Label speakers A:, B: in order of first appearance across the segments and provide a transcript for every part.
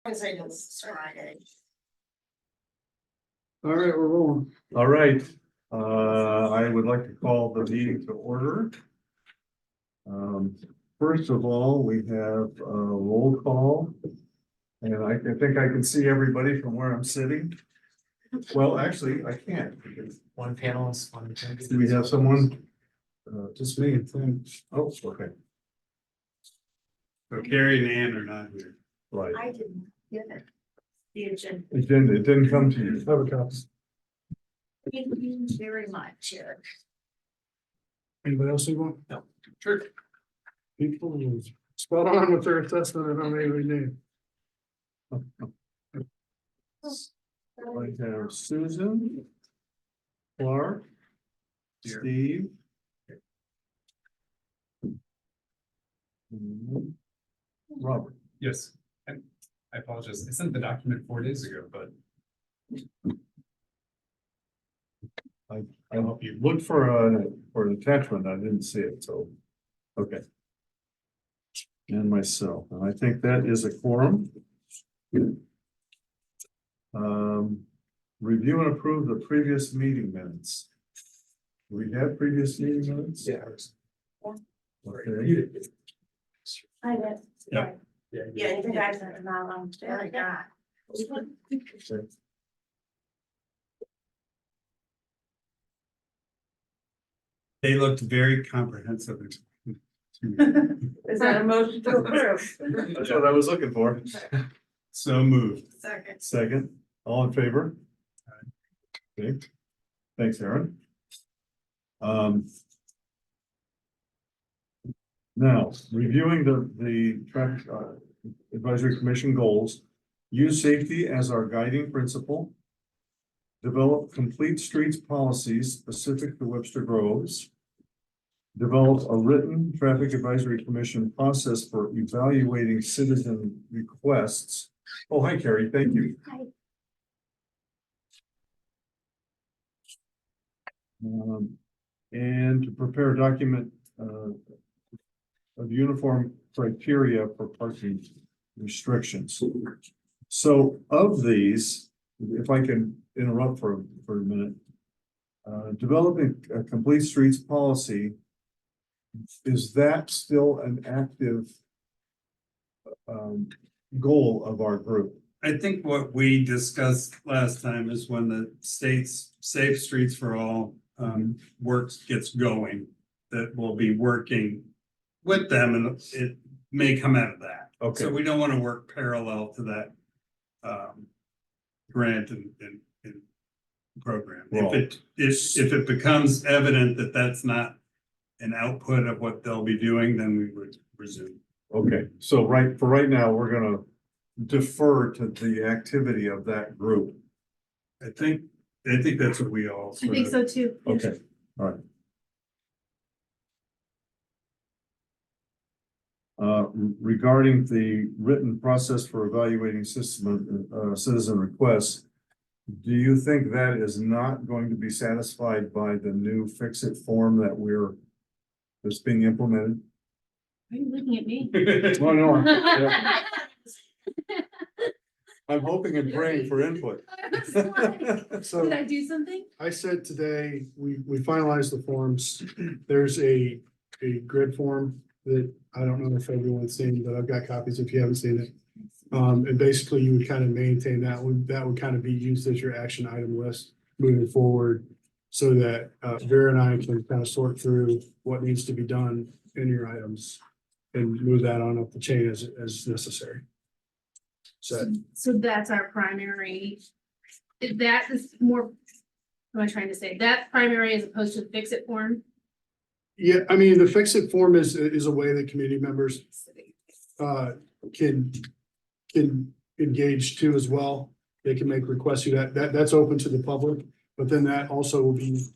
A: Cause I know it's Friday.
B: All right, we're rolling.
C: All right, I would like to call the meeting to order. First of all, we have a roll call. And I think I can see everybody from where I'm sitting. Well, actually, I can't. Because
D: One panelist, one.
C: do we have someone? Just me, I think. Oh, okay,
B: So Carrie and Ann are not here.
C: right.
A: I didn't get it. The agenda.
C: It didn't come to you. Have a copy.
A: Thank you very much, Eric.
B: Anybody else you want?
D: No.
B: Sure. People is spot on with their assessment and how many we need.
C: I have Susan. Clark.
D: Here.
C: Steve. and Robert.
E: Yes, and I apologize. I sent the document 4 days ago, but
C: I hope you looked for an attachment. I didn't see it, so, okay. And myself, and I think that is a quorum. Review and approve the previous meeting minutes. Do we have previous meeting minutes?
D: Yeah.
C: Okay.
A: I did.
E: Yeah.
A: Yeah, you guys are not on. Very good.
B: They looked very comprehensive.
A: Is that a motion to approve?
C: That's what I was looking for.
B: So moved.
A: Second.
C: Second, all in favor? Okay, thanks, Aaron. Now, reviewing the traffic advisory commission goals, use safety as our guiding principle. Develop complete streets policies specific to Webster Groves. Develop a written traffic advisory commission process for evaluating citizen requests. Oh, hi, Carrie, thank you.
A: Hi.
C: And to prepare a document of uniform criteria for parking restrictions. So of these, if I can interrupt for a minute, developing a complete streets policy, is that still an active goal of our group?
B: I think what we discussed last time is when the state's Safe Streets for All gets going, that we'll be working with them and it may come out of that.
C: Okay.
B: So we don't want to work parallel to that grant and program.
C: Well-
B: If it becomes evident that that's not an output of what they'll be doing, then we would resume.
C: Okay, so right now, we're gonna defer to the activity of that group.
B: I think that's what we all.
F: I think so too.
C: Okay, all right. Regarding the written process for evaluating citizen requests, do you think that is not going to be satisfied by the new fix-it form that's being implemented?
F: Are you looking at me?
C: Oh, no, yeah, I'm hoping and praying for input.
B: So
F: Did I do something?
G: I said today, we finalized the forms. There's a grid form that I don't know if everyone's seen, but I've got copies if you haven't seen it. And basically you would kind of maintain that would kind of be used as your action item list moving forward. So that Vera and I can kind of sort through what needs to be done in your items and move that on up the chain as necessary.
F: So that's our primary. That is more, what am I trying to say? That's primary as opposed to fix it form.
G: Yeah, I mean, the fix it form is a way that community members can engage too as well. They can make requests to that's open to the public, but then that also will be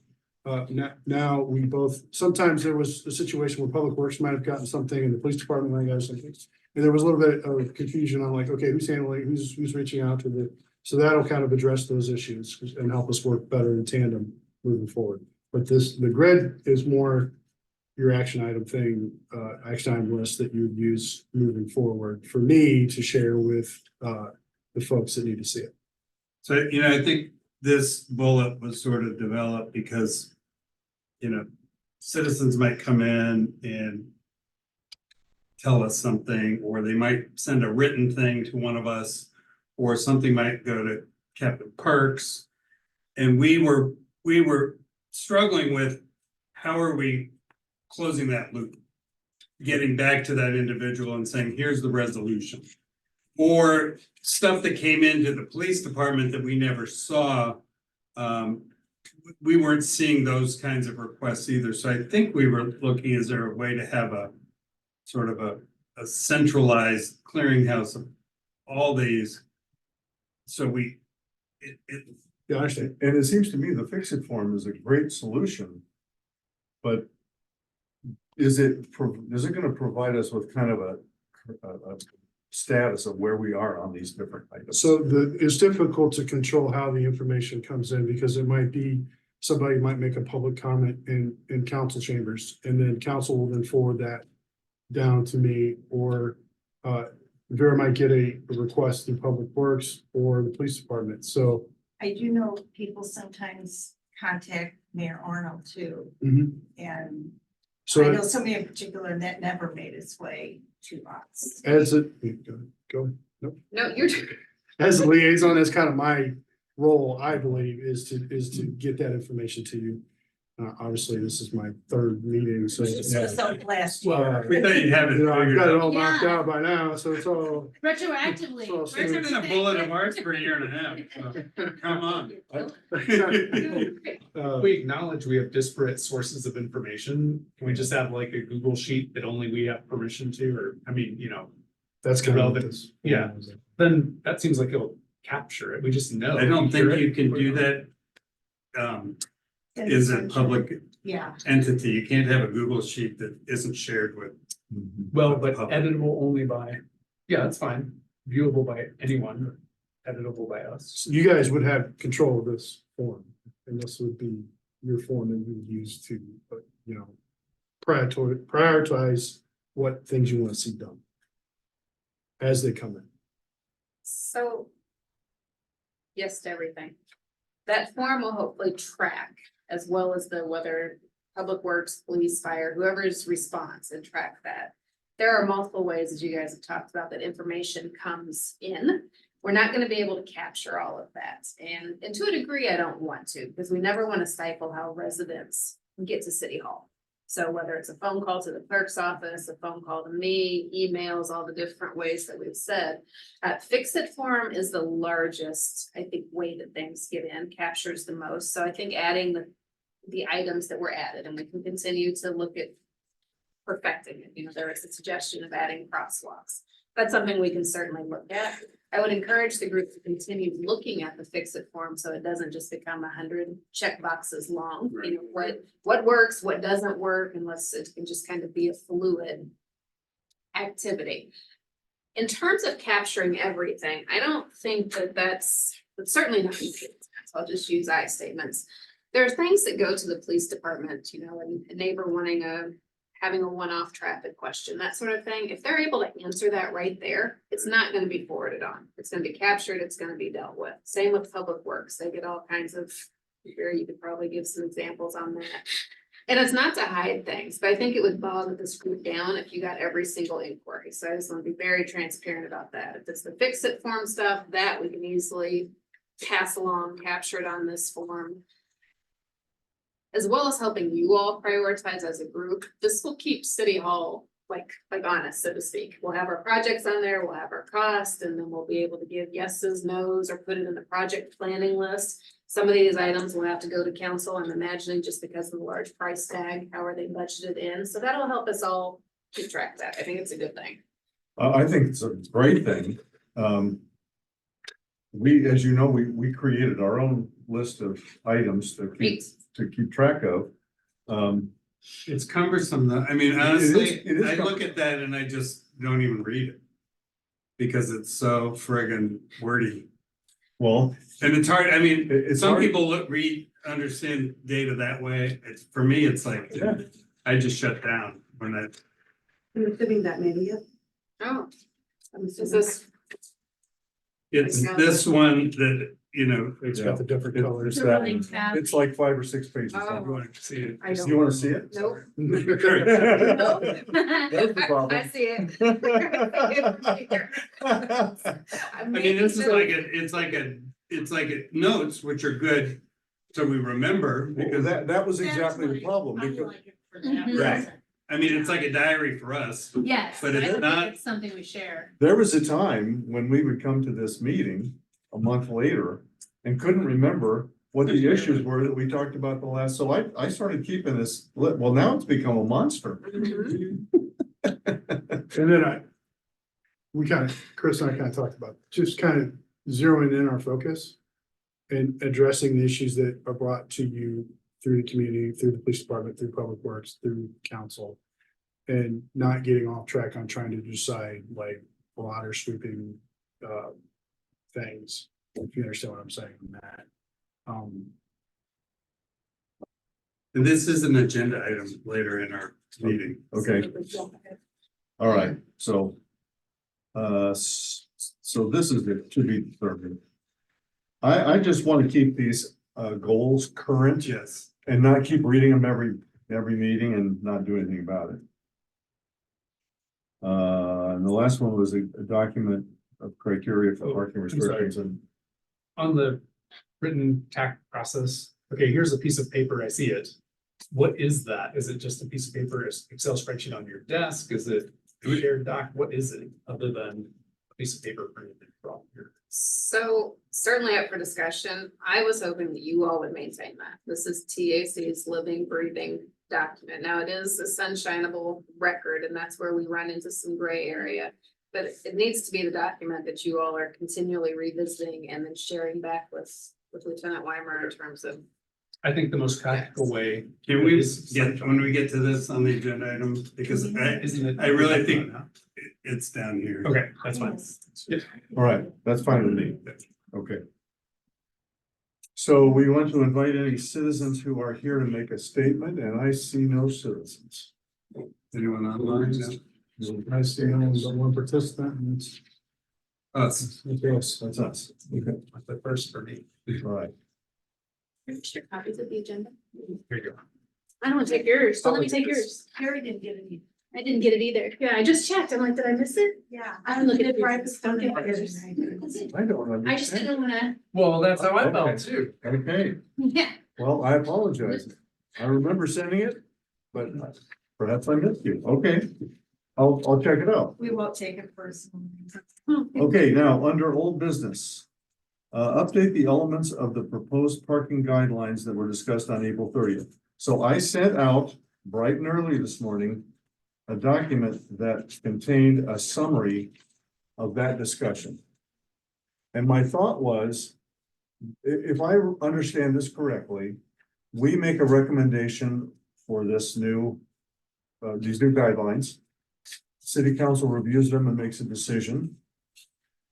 G: now we both, sometimes there was a situation where Public Works might have gotten something and the police department might have something. And there was a little bit of confusion on like, okay, who's handling, who's reaching out to so that'll kind of address those issues and help us work better in tandem moving forward. But the grid is more your action item thing, action item list that you would use moving forward for me to share with, the folks that need to see it.
B: So, you know, I think this bullet was sort of developed because, you know, citizens might come in and tell us something, or they might send a written thing to one of us, or something might go to Captain Parks. And we were struggling with, how are we closing that loop? Getting back to that individual and saying, here's the resolution. Or stuff that came into the police department that we never saw. We weren't seeing those kinds of requests either. So I think we were looking, is there a way to have a sort of a centralized clearinghouse of all these? So
G: Yeah, I understand.
C: And it seems to me the fix-it form is a great solution. But is it gonna provide us with kind of a status of where we are on these different items?
G: So it's difficult to control how the information comes in because it might be, somebody might make a public comment in council chambers, and then council will then forward that down to me, or Vera might get a request through Public Works or the police department. So
A: I do know people sometimes contact Mayor Arnold too, and I
G: so
A: know somebody in particular that never made its way to us.
G: as it, go,
F: No, you're.
G: as a liaison, that's kind of my role, I believe, is to get that information to you. Obviously, this is my third meeting, so.
A: So last year.
B: we thought you'd have it
G: You know, I've
B: figured
G: got it
B: out.
G: all knocked
F: Yeah.
G: out by now, so it's all.
F: Retroactively.
G: So-
B: It's been a bullet of ours for a year and a half, so come on.
E: We acknowledge we have disparate sources of information. Can we just have like a Google sheet that only we have permission to, or, I mean, you know,
G: That's kind of what
E: Relevant.
G: this.
E: Yeah. then that seems like it'll capture it. We just know.
B: I don't think
E: Hear
B: you
E: it.
B: can do that. Is a public
A: Yeah,
B: entity. You can't have a Google sheet that isn't shared with.
E: Well, but
B: Public.
E: editable only by, yeah, that's fine. Viewable by anyone, editable by us.
G: You guys would have control of this form, and this would be your form that you would use to, you know, prioritize what things you want to see done as they come in.
F: So. Yes to everything. That form will hopefully track as well as the whether Public Works, police, fire, whoever's response, and track that. There are multiple ways, as you guys have talked about, that information comes in. We're not gonna be able to capture all of that. And to a degree, I don't want to, because we never want to stifle how residents get to City Hall. So whether it's a phone call to the clerk's office, a phone call to me, emails, all the different ways that we've said. Fix-it form is the largest, I think, way that things get in, captures the most. So I think adding the items that were added, and we can continue to look at perfecting it. You know, there is a suggestion of adding crosswalks. That's something we can certainly look at. I would encourage the group to continue looking at the fix-it form, so it doesn't just become 100 check boxes long. You know, what works, what doesn't work, unless it can just kind of be a fluid activity. In terms of capturing everything, I don't think that that's certainly not. So I'll just use I statements. There are things that go to the police department, you know, and a neighbor having a one-off traffic question, that sort of thing. If they're able to answer that right there, it's not gonna be forwarded on. It's gonna be captured, it's gonna be dealt with. Same with Public Works. They get all kinds of, here, you could probably give some examples on that. And it's not to hide things, but I think it would bog this group down if you got every single inquiry. So I just want to be very transparent about that. If it's the fix-it form stuff, that we can easily pass along, capture it on this form. As well as helping you all prioritize as a group, this will keep City Hall like honest, so to speak. We'll have our projects on there, we'll have our cost, and then we'll be able to give yeses, nos, or put it in the project planning list. Some of these items will have to go to council, I'm imagining, just because of the large price tag. How are they budgeted in? So that'll help us all keep track of that. I think it's a good thing.
C: I think it's a great thing. We, as you know, we created our own list of items
F: Great.
C: to keep track of.
B: It's cumbersome though. I mean,
C: It is
B: honestly, I look
C: cumbersome.
B: at that and I just don't even read it. Because it's so friggin' wordy.
C: Well,
B: And it's hard, I mean,
C: it's
B: some
C: hard-
B: people understand data that way. It's, for me, it's like,
C: Yeah.
B: I just shut down when I,
H: I'm assuming that maybe it.
F: Oh,
H: I'm
F: is
H: assuming.
F: this,
B: it's this one that, you know,
G: It's got the different
C: It-
G: colors.
C: it's that- It's like 5 or 6 pages.
F: Oh.
B: you want to see it.
H: I don't.
C: You wanna see it?
F: nope.
C: There's the problem.
F: I see it.
B: I mean, this is like it's like notes, which are good, so we remember,
C: Because
B: because
C: that was exactly the problem, because
B: Right. I mean, it's like a diary for us.
I: Yes,
B: But
I: I
B: it's
I: don't
B: not-
I: think it's something we share.
C: there was a time when we would come to this meeting a month later and couldn't remember what the issues were that we talked about the last, so I started keeping this, well, now it's become a monster.
H: Mhm.
G: And then Chris and I kind of talked about, just kind of zeroing in our focus. And addressing the issues that are brought to you through the community, through the police department, through public works, through council. And not getting off track on trying to decide like broader sweeping things, if you understand what I'm saying on that.
B: And this is an agenda item later in our meeting.
C: Okay, all right, so. So this is it, to be determined. I just want to keep these goals current
B: Yes.
C: and not keep reading them every meeting and not do anything about it. And the last one was a document of criteria for
E: Oh,
C: parking
E: I'm sorry.
C: restrictions and.
E: On the written TAC process, okay, here's a piece of paper, I see it. What is that? Is it just a piece of paper, Excel spreadsheet on your desk? Is it a shared doc? What is it other than a piece of paper printed from your?
F: So certainly up for discussion. I was hoping that you all would maintain that. This is TAC's living, breathing document. Now it is a sunshineable record, and that's where we run into some gray area. But it needs to be the document that you all are continually revisiting and then sharing back with Lieutenant Weimer in terms of.
E: I think the most practical way.
B: Can we
E: is
B: get, when we get to this on the agenda item, because
E: Isn't it?
B: I really think it's down here.
E: Okay, that's fine.
C: All right, that's fine with me. Okay. So we want to invite any citizens who are here to make a statement, and I see no citizens.
B: Anyone online?
G: I see only one participant and it's.
B: Us.
C: Yes, that's us. Okay,
E: The first for me.
C: all right.
F: Share copies of the agenda.
E: Here you go.
F: I don't want to take yours, so let me take yours.
A: Harry didn't get it.
F: I didn't get it either. Yeah, I just checked. I'm like, did I miss it?
A: Yeah.
F: I don't look at it.
A: Right, but don't get
F: Okay.
A: yours.
C: I don't understand.
F: I just didn't wanna,
E: Well, that's how I
C: Okay.
E: felt too.
C: Okay,
F: yeah.
C: well, I apologize. I remember sending it, but perhaps I missed you. Okay. I'll check it out.
A: We won't take it personally.
C: Okay, now, under old business. Update the elements of the proposed parking guidelines that were discussed on April 30th. So I sent out bright and early this morning. A document that contained a summary of that discussion. And my thought was, if I understand this correctly, we make a recommendation for this new, these new guidelines. City council reviews them and makes a decision.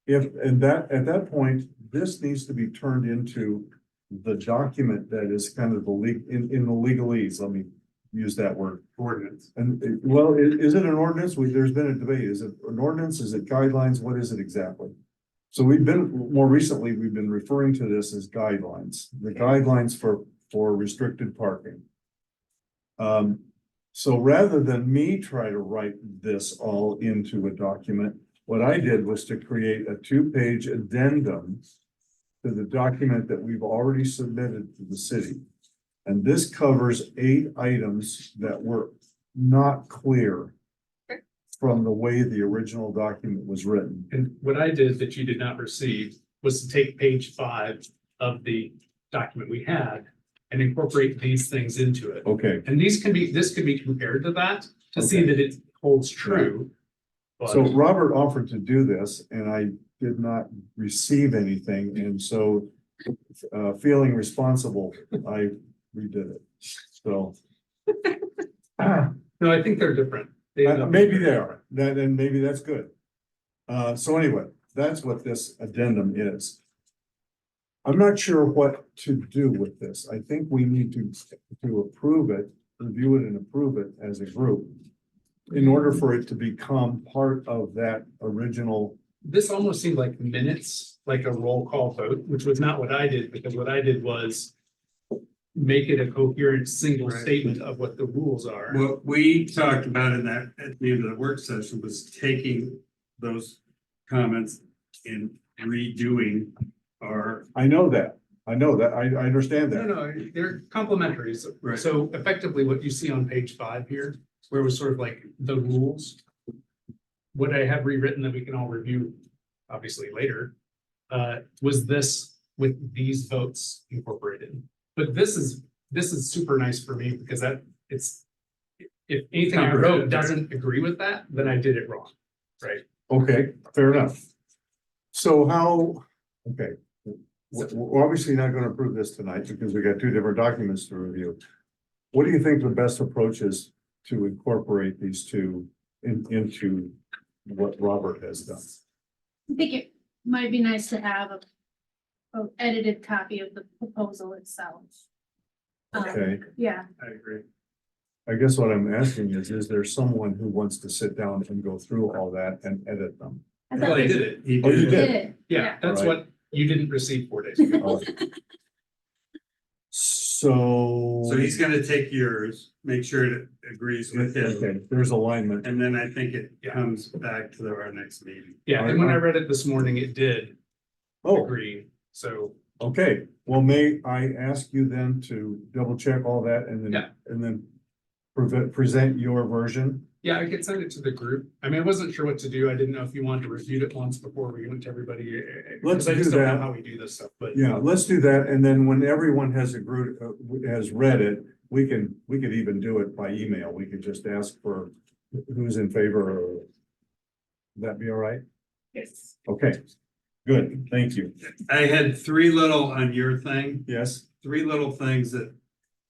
C: At that point, this needs to be turned into the document that is kind of in the legalese, let me use that word.
B: Ordinance.
C: And, well, is it an ordinance? There's been a debate. Is it an ordinance? Is it guidelines? What is it exactly? So more recently, we've been referring to this as guidelines, the guidelines for restricted parking. So rather than me try to write this all into a document, what I did was to create a 2-page addendum to the document that we've already submitted to the city. And this covers 8 items that were not clear from the way the original document was written.
E: And what I did that you did not receive was to take page 5 of the document we had and incorporate these things into it.
C: Okay,
E: And this could be compared to that to see
C: Okay.
E: that it holds true. But
C: so Robert offered to do this and I did not receive anything. And so, feeling responsible, I redid it. So.
E: no, I think they're different. They end up-
C: Maybe they are, and maybe that's good. So anyway, that's what this addendum is. I'm not sure what to do with this. I think we need to approve it review it and approve it as a group. In order for it to become part of that original,
E: This almost seemed like minutes, like a roll call vote, which was not what I did, because what I did was make it a coherent, single
B: Right.
E: statement of what the rules are.
B: What we talked about in that, at the end of the work session, was taking those comments and redoing our,
C: I know that, I understand
E: No,
C: that.
E: no, they're complementary. So,
B: Right.
E: so effectively what you see on page 5 here, where it was sort of like the rules. What I have rewritten that we can all review, obviously later, was this with these votes incorporated. But this is super nice for me because it's, if anything I wrote doesn't agree with that, then I did it wrong, right?
C: Okay, fair enough. So how, okay, we're obviously not gonna approve this tonight because we got two different documents to review. What do you think the best approach is to incorporate these two into what Robert has done?
I: I think it might be nice to have a edited copy of the proposal itself.
C: Okay,
I: Yeah,
B: I agree.
C: I guess what I'm asking is there someone who wants to sit down and go through all that and edit them?
I: I
E: Well,
I: thought
E: I
I: we
E: did it.
B: He
C: Oh, you
B: did.
C: did?
I: did.
E: Yeah, that's
C: Alright.
E: what you didn't receive 4 days ago.
C: Oh. So.
B: So he's gonna take yours, make sure it agrees with his,
C: Okay, there's alignment.
B: and then I think it comes back to our next meeting.
E: Yeah, and when I read it this morning, it did
C: Oh,
E: agree. So
C: okay, well, may I ask you then to double check all that and
E: Yeah.
C: then present your version?
E: yeah, I could send it to the group. I mean, I wasn't sure what to do. I didn't know if you wanted to review it once before we went to everybody.
C: Let's
E: Because I just
C: do
E: don't know
C: that.
E: how we do this stuff, but
C: Yeah, let's do that, and then when everyone has agreed, has read it, we could even do it by email, we could just ask for who's in favor, or would that be all right?
E: yes.
C: Okay, good, thank you,
B: I had three little on your thing,
C: yes,
B: three little things that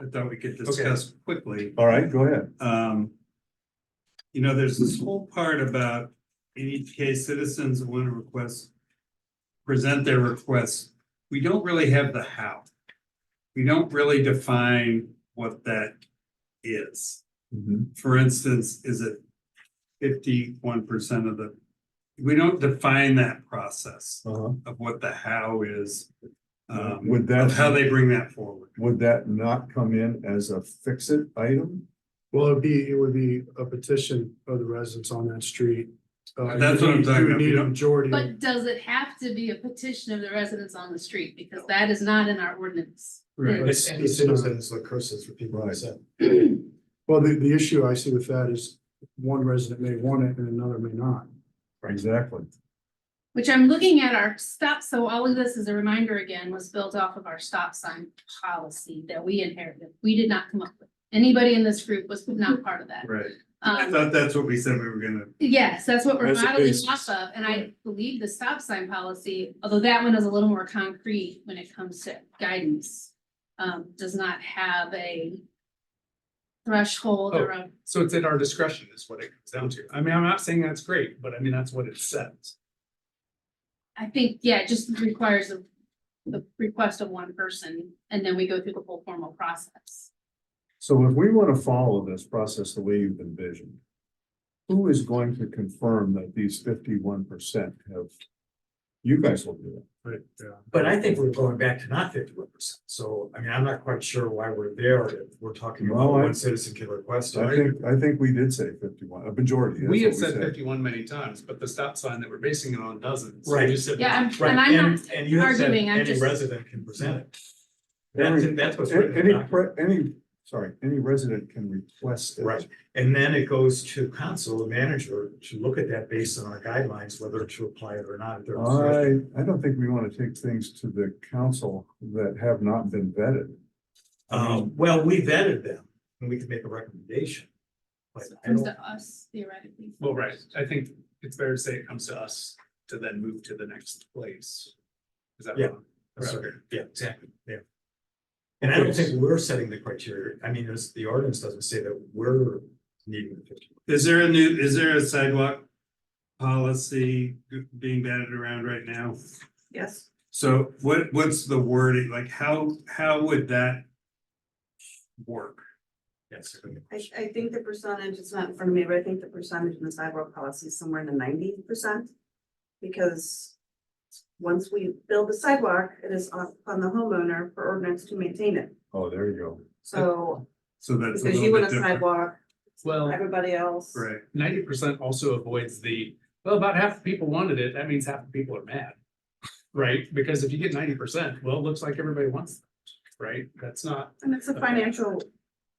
B: I thought we could discuss quickly.
C: all right, go ahead.
B: You know, there's this whole part about in each case, citizens want to present their requests. We don't really have the how. We don't really define what that is.
C: Mhm.
B: For instance, is it 51% of the, we don't define that process
C: Uh-huh.
B: of what the how is.
C: Would that-
B: Of how they bring that forward.
C: Would that not come in as a fix-it item?
G: Well, it would be a petition of the residents on that street.
B: That's what I'm talking
G: You would
B: about. We
G: need a
B: don't-
G: majority.
I: But does it have to be a petition of the residents on the street? Because that is not in our ordinance.
B: Right.
G: It's-
D: Any
G: it's
D: citizens, like Chris says, for people
C: Right.
D: to say.
G: Well, the issue I see with that is one resident may want it and another may not.
C: Exactly.
I: Which I'm looking at our stop, so all of this as a reminder again, was built off of our stop sign policy that we inherited. We did not come up with. Anybody in this group was not part of that.
B: Right. I
I: Um,
B: thought that's what we said we were gonna,
I: yes, that's what we're
C: As a
I: modeling
C: basis.
I: off of, and I believe the stop sign policy, although that one is a little more concrete when it comes to guidance. Does not have a threshold or a,
E: So it's at our discretion is what it comes down to. I mean, I'm not saying that's great, but I mean, that's what it says.
I: I think, yeah, it just requires the request of one person, and then we go through the whole formal process.
C: So if we want to follow this process the way you've envisioned, who is going to confirm that these 51% have? You guys will do it.
G: Right, yeah.
D: But I think we're going back to not 51%. So, I mean, I'm not quite sure why we're there if we're talking about
C: Well, I-
D: one citizen can request.
C: I think we did say 51, a majority. that's
E: We have
C: what
E: said 51 many times, but the stop sign that we're basing it on doesn't. So we
D: Right.
E: just said-
I: Yeah,
D: Right,
I: and I'm not
D: and you have said
I: arguing, I'm
D: any
I: just.
D: resident can present it.
C: Every-
D: That's what's written. in the document.
C: Any resident can request it.
D: Right. And then it goes to council, the manager, to look at that based on our guidelines, whether to apply it or not. at their discretion.
C: I don't think we want to take things to the council that have not been vetted.
D: Well, we vetted them and we can make a recommendation. But I
I: Comes
D: don't,
I: to us theoretically.
E: Well, right. I think it's fair to say it comes to us to then move to the next place. Is that
D: Yeah.
E: wrong?
D: that's
E: Okay.
D: right. Yeah, exactly, yeah. And I don't think we're setting the criteria. I mean, the ordinance doesn't say that we're needing the 50.
B: is there a sidewalk policy being batted around right now?
A: Yes.
B: So what's the wording, like, how would that work?
D: Yes.
H: I think the percentage, it's not in front of me, but I think the percentage in the sidewalk policy is somewhere in the 90%. Because once we build the sidewalk, it is on the homeowner for ordinance to maintain it.
C: Oh, there you go.
H: So,
B: So that's a
H: because
B: little
H: you want
B: bit
H: a
B: different.
H: sidewalk,
E: Well,
H: everybody else.
B: Right.
E: 90% also avoids well, about half the people wanted it, that means half the people are mad. Right, because if you get 90%, well, it looks like everybody wants, it, right, that's not,
H: And it's a financial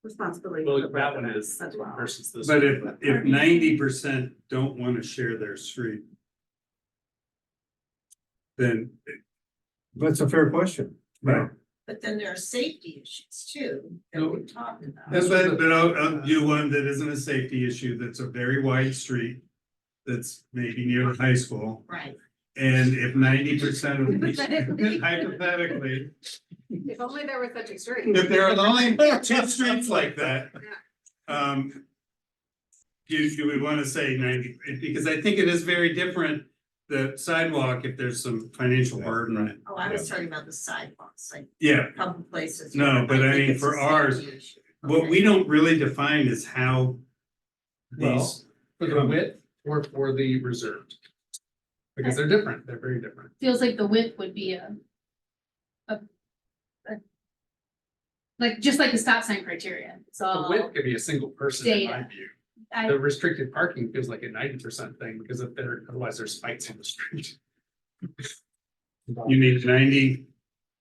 H: responsibility.
E: well,
H: for the
E: that one
H: resident
E: is
H: as well.
E: versus this.
B: But
E: one.
B: if 90% don't want to share their street, then,
C: That's a fair question.
B: right.
A: But then there are safety issues too, that
E: No.
A: we talked about.
B: But I'll do one that isn't a safety issue, that's a very wide street. That's maybe near the high school,
A: Right.
B: and if 90% of the,
F: Hypothetically.
B: hypothetically,
F: If only there were such a street.
B: if there are only 2 streets like that. Do we want to say 90, because I think it is very different, the sidewalk, if there's some financial burden.
A: Oh, I was talking about the sidewalks, like
B: Yeah,
A: public places.
B: No, but I
A: think
B: mean,
A: it's
B: for
A: a
B: ours,
A: safety issue.
B: what we don't really define is how
E: Well,
B: these,
E: For the width or for the reserved. Because they're different, they're very different.
I: Feels like the width would be like, just like the stop sign criteria,
E: The
I: so
E: width could be a single person in my
I: Data.
E: view.
I: I,
E: The restricted parking feels like a 90% thing because if there, otherwise there's fights on the street.
B: you need 90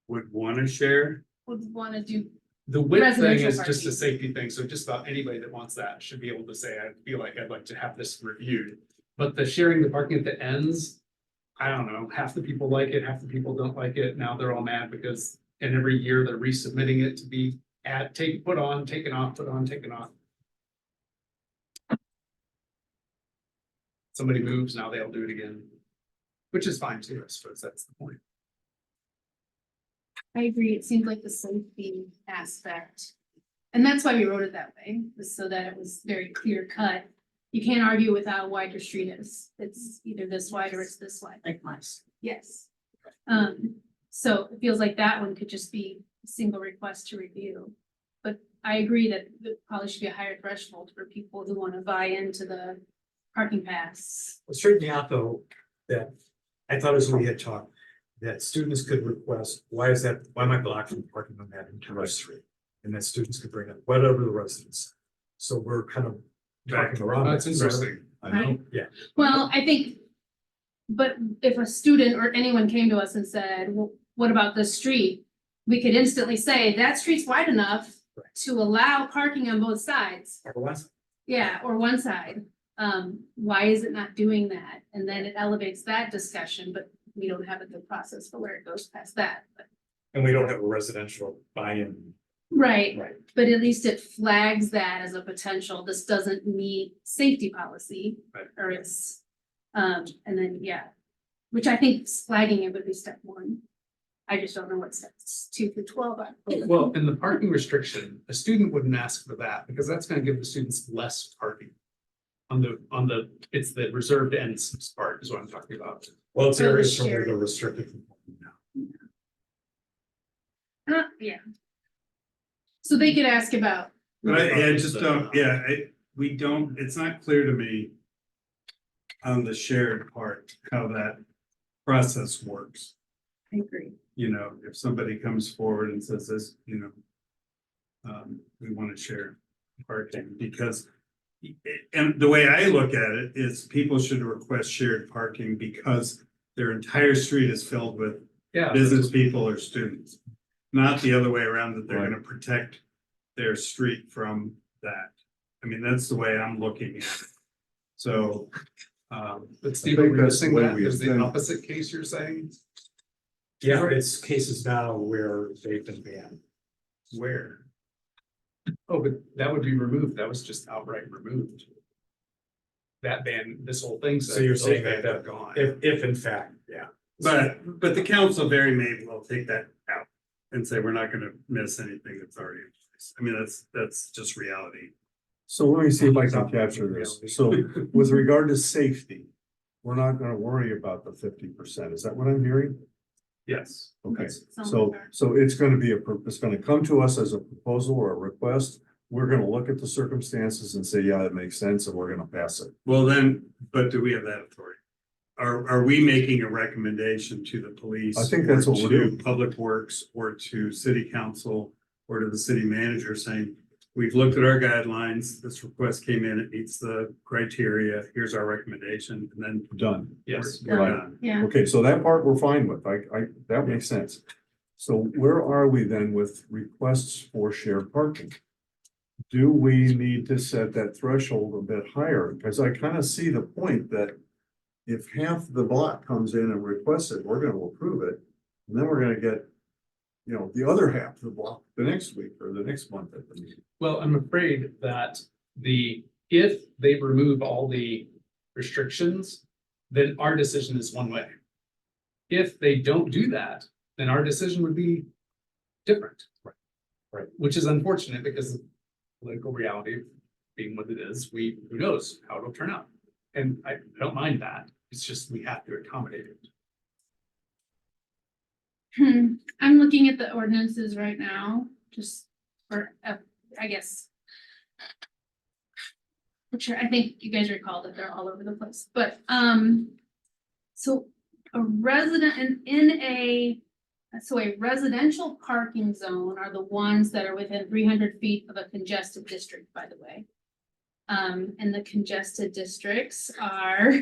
B: would want to share.
I: would wanna do,
E: The width thing
I: Residential
E: is just a
I: parking.
E: safety thing, so just about anybody that wants that should be able to say, I feel like I'd like to have this reviewed. But the sharing the parking at the ends, I don't know, half the people like it, half the people don't like it, now they're all mad because. And every year they're resubmitting it to be put on, taken off, put on, taken off. Somebody moves, now they'll do it again. Which is fine too, I suppose that's the point.
I: I agree, it seemed like the safety aspect. And that's why we wrote it that way, was so that it was very clear cut. You can't argue with how wide your street is, it's either this wide or it's this wide.
A: Like mice.
I: Yes. So it feels like that one could just be a single request to review. But I agree that there probably should be a higher threshold for people who want to buy into the parking pass.
D: Well, straighten me out though, that I thought as we had talked, that students could request, why am I blocked from parking on that entire street? And that students could bring up whatever the residents. So we're kind of talking around.
E: That's
D: it.
E: interesting.
C: I know.
I: Well, I think, but if a student or anyone came to us and said, well, what about this street? We could instantly say, that street's wide enough
D: Right.
I: to allow parking on both sides.
D: Otherwise,
I: Yeah, or one side. Why is it not doing that? And then it elevates that discussion, but we don't have a good process for where it goes past that. But-
D: and we don't have a residential buy-in.
I: Right,
D: Right.
I: but at least it flags that as a potential, this doesn't meet safety policy.
E: Right.
I: Or it's, and then, yeah, which I think flagging it would be step 1. I just don't know what steps 2 through 12 are.
E: Well, in the parking restriction, a student wouldn't ask for that because that's gonna give the students less parking. It's the reserved ends part is what I'm talking about.
D: Well, it's
I: So the
D: areas from where
I: shared-
D: they're restricted from parking now.
I: Yeah. So they could ask about,
B: But I just don't, we don't, it's not clear to me. On the shared part, how that process works.
I: I agree.
B: You know, if somebody comes forward and says this, you know. We want to share parking because. And the way I look at it is people should request shared parking because their entire street is filled with
E: Yeah.
B: business people or students. Not the other way around, that they're
C: Right.
B: gonna protect their street from that. I mean, that's the way I'm looking at it. So,
E: But Steve,
C: I
E: are
C: think
E: we
C: that's the
E: missing
C: way
E: that?
C: we
E: Is the
C: think.
E: opposite case you're saying?
D: Yeah, it's cases now where they've been banned.
E: Where? Oh, but that would be removed. That was just outright removed. That ban, this whole thing.
D: So you're saying
E: those
D: that
E: bans are gone.
D: If in fact, yeah.
B: but the council very may well take that out and say, we're not gonna miss anything that's already in place. I mean, that's just reality.
C: So let me see if I can capture this. So with regard to safety, we're not gonna worry about the 50%. Is that what I'm hearing?
B: Yes.
C: Okay,
I: Sounds
C: so,
I: fair.
C: so it's gonna be it's gonna come to us as a proposal or a request. we're gonna look at the circumstances and say, yeah, it makes sense, and we're gonna pass it.
B: Well, then, but do we have that authority? Are we making a recommendation to the police?
C: I think that's
B: or
C: what we're
B: to
C: doing.
B: Public Works or to city council or to the city manager saying, we've looked at our guidelines, this request came in, it meets the criteria, here's our recommendation, and then.
C: Done.
E: Yes.
B: we're
C: Right.
B: done.
I: Yeah,
C: Okay, so that part we're fine with. That makes sense. So where are we then with requests for shared parking? Do we need to set that threshold a bit higher? Because I kind of see the point that if half the block comes in and requests it, we're gonna approve it. And then we're gonna get, the other half of the block the next week or the next month at the meeting.
E: Well, I'm afraid that if they remove all the restrictions, then our decision is one way. If they don't do that, then our decision would be different. Right. Which is unfortunate because of political reality being what it is, who knows how it'll turn out. And I don't mind that. It's just we have to accommodate it.
I: I'm looking at the ordinances right now, just for, I guess. Which I think you guys recall that they're all over the place, but, so a resident so a residential parking zone are the ones that are within 300 feet of a congested district, by the way. And the congested districts are,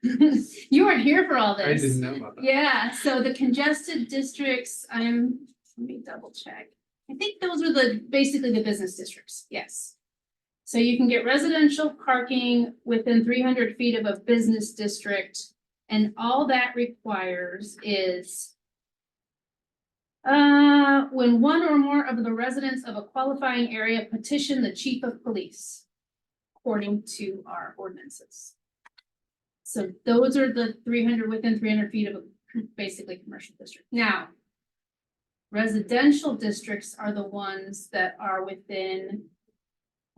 I: you weren't here for all this.
E: I didn't know about that.
I: Yeah, so the congested districts, let me double check. I think those are basically the business districts, yes. So you can get residential parking within 300 feet of a business district. And all that requires is when one or more of the residents of a qualifying area petition the chief of police, according to our ordinances. So those are the within 300 feet of a basically commercial district. Now, residential districts are the ones that are within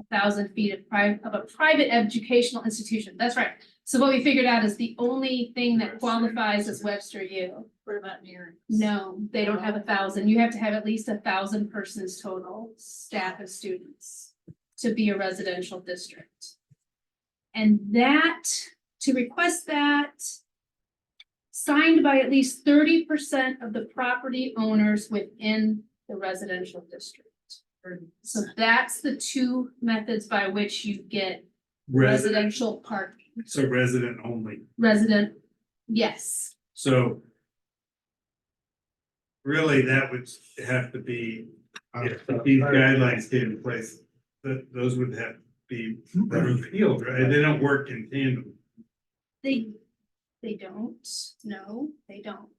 I: 1,000 feet of a private educational institution. That's right. So what we figured out is the only thing that qualifies as Webster U.
A: What about Mary?
I: No, they don't have 1,000. You have to have at least 1,000 persons total, staff of students, to be a residential district. And that, to request that, signed by at least 30% of the property owners within the residential district. So that's the two methods by which you get residential parking.
B: So resident only,
I: Resident, yes.
B: so. Really, that would have to be, if these guidelines came in place, those would have to be repealed, right? They don't work in tandem.
I: They don't, no, they don't.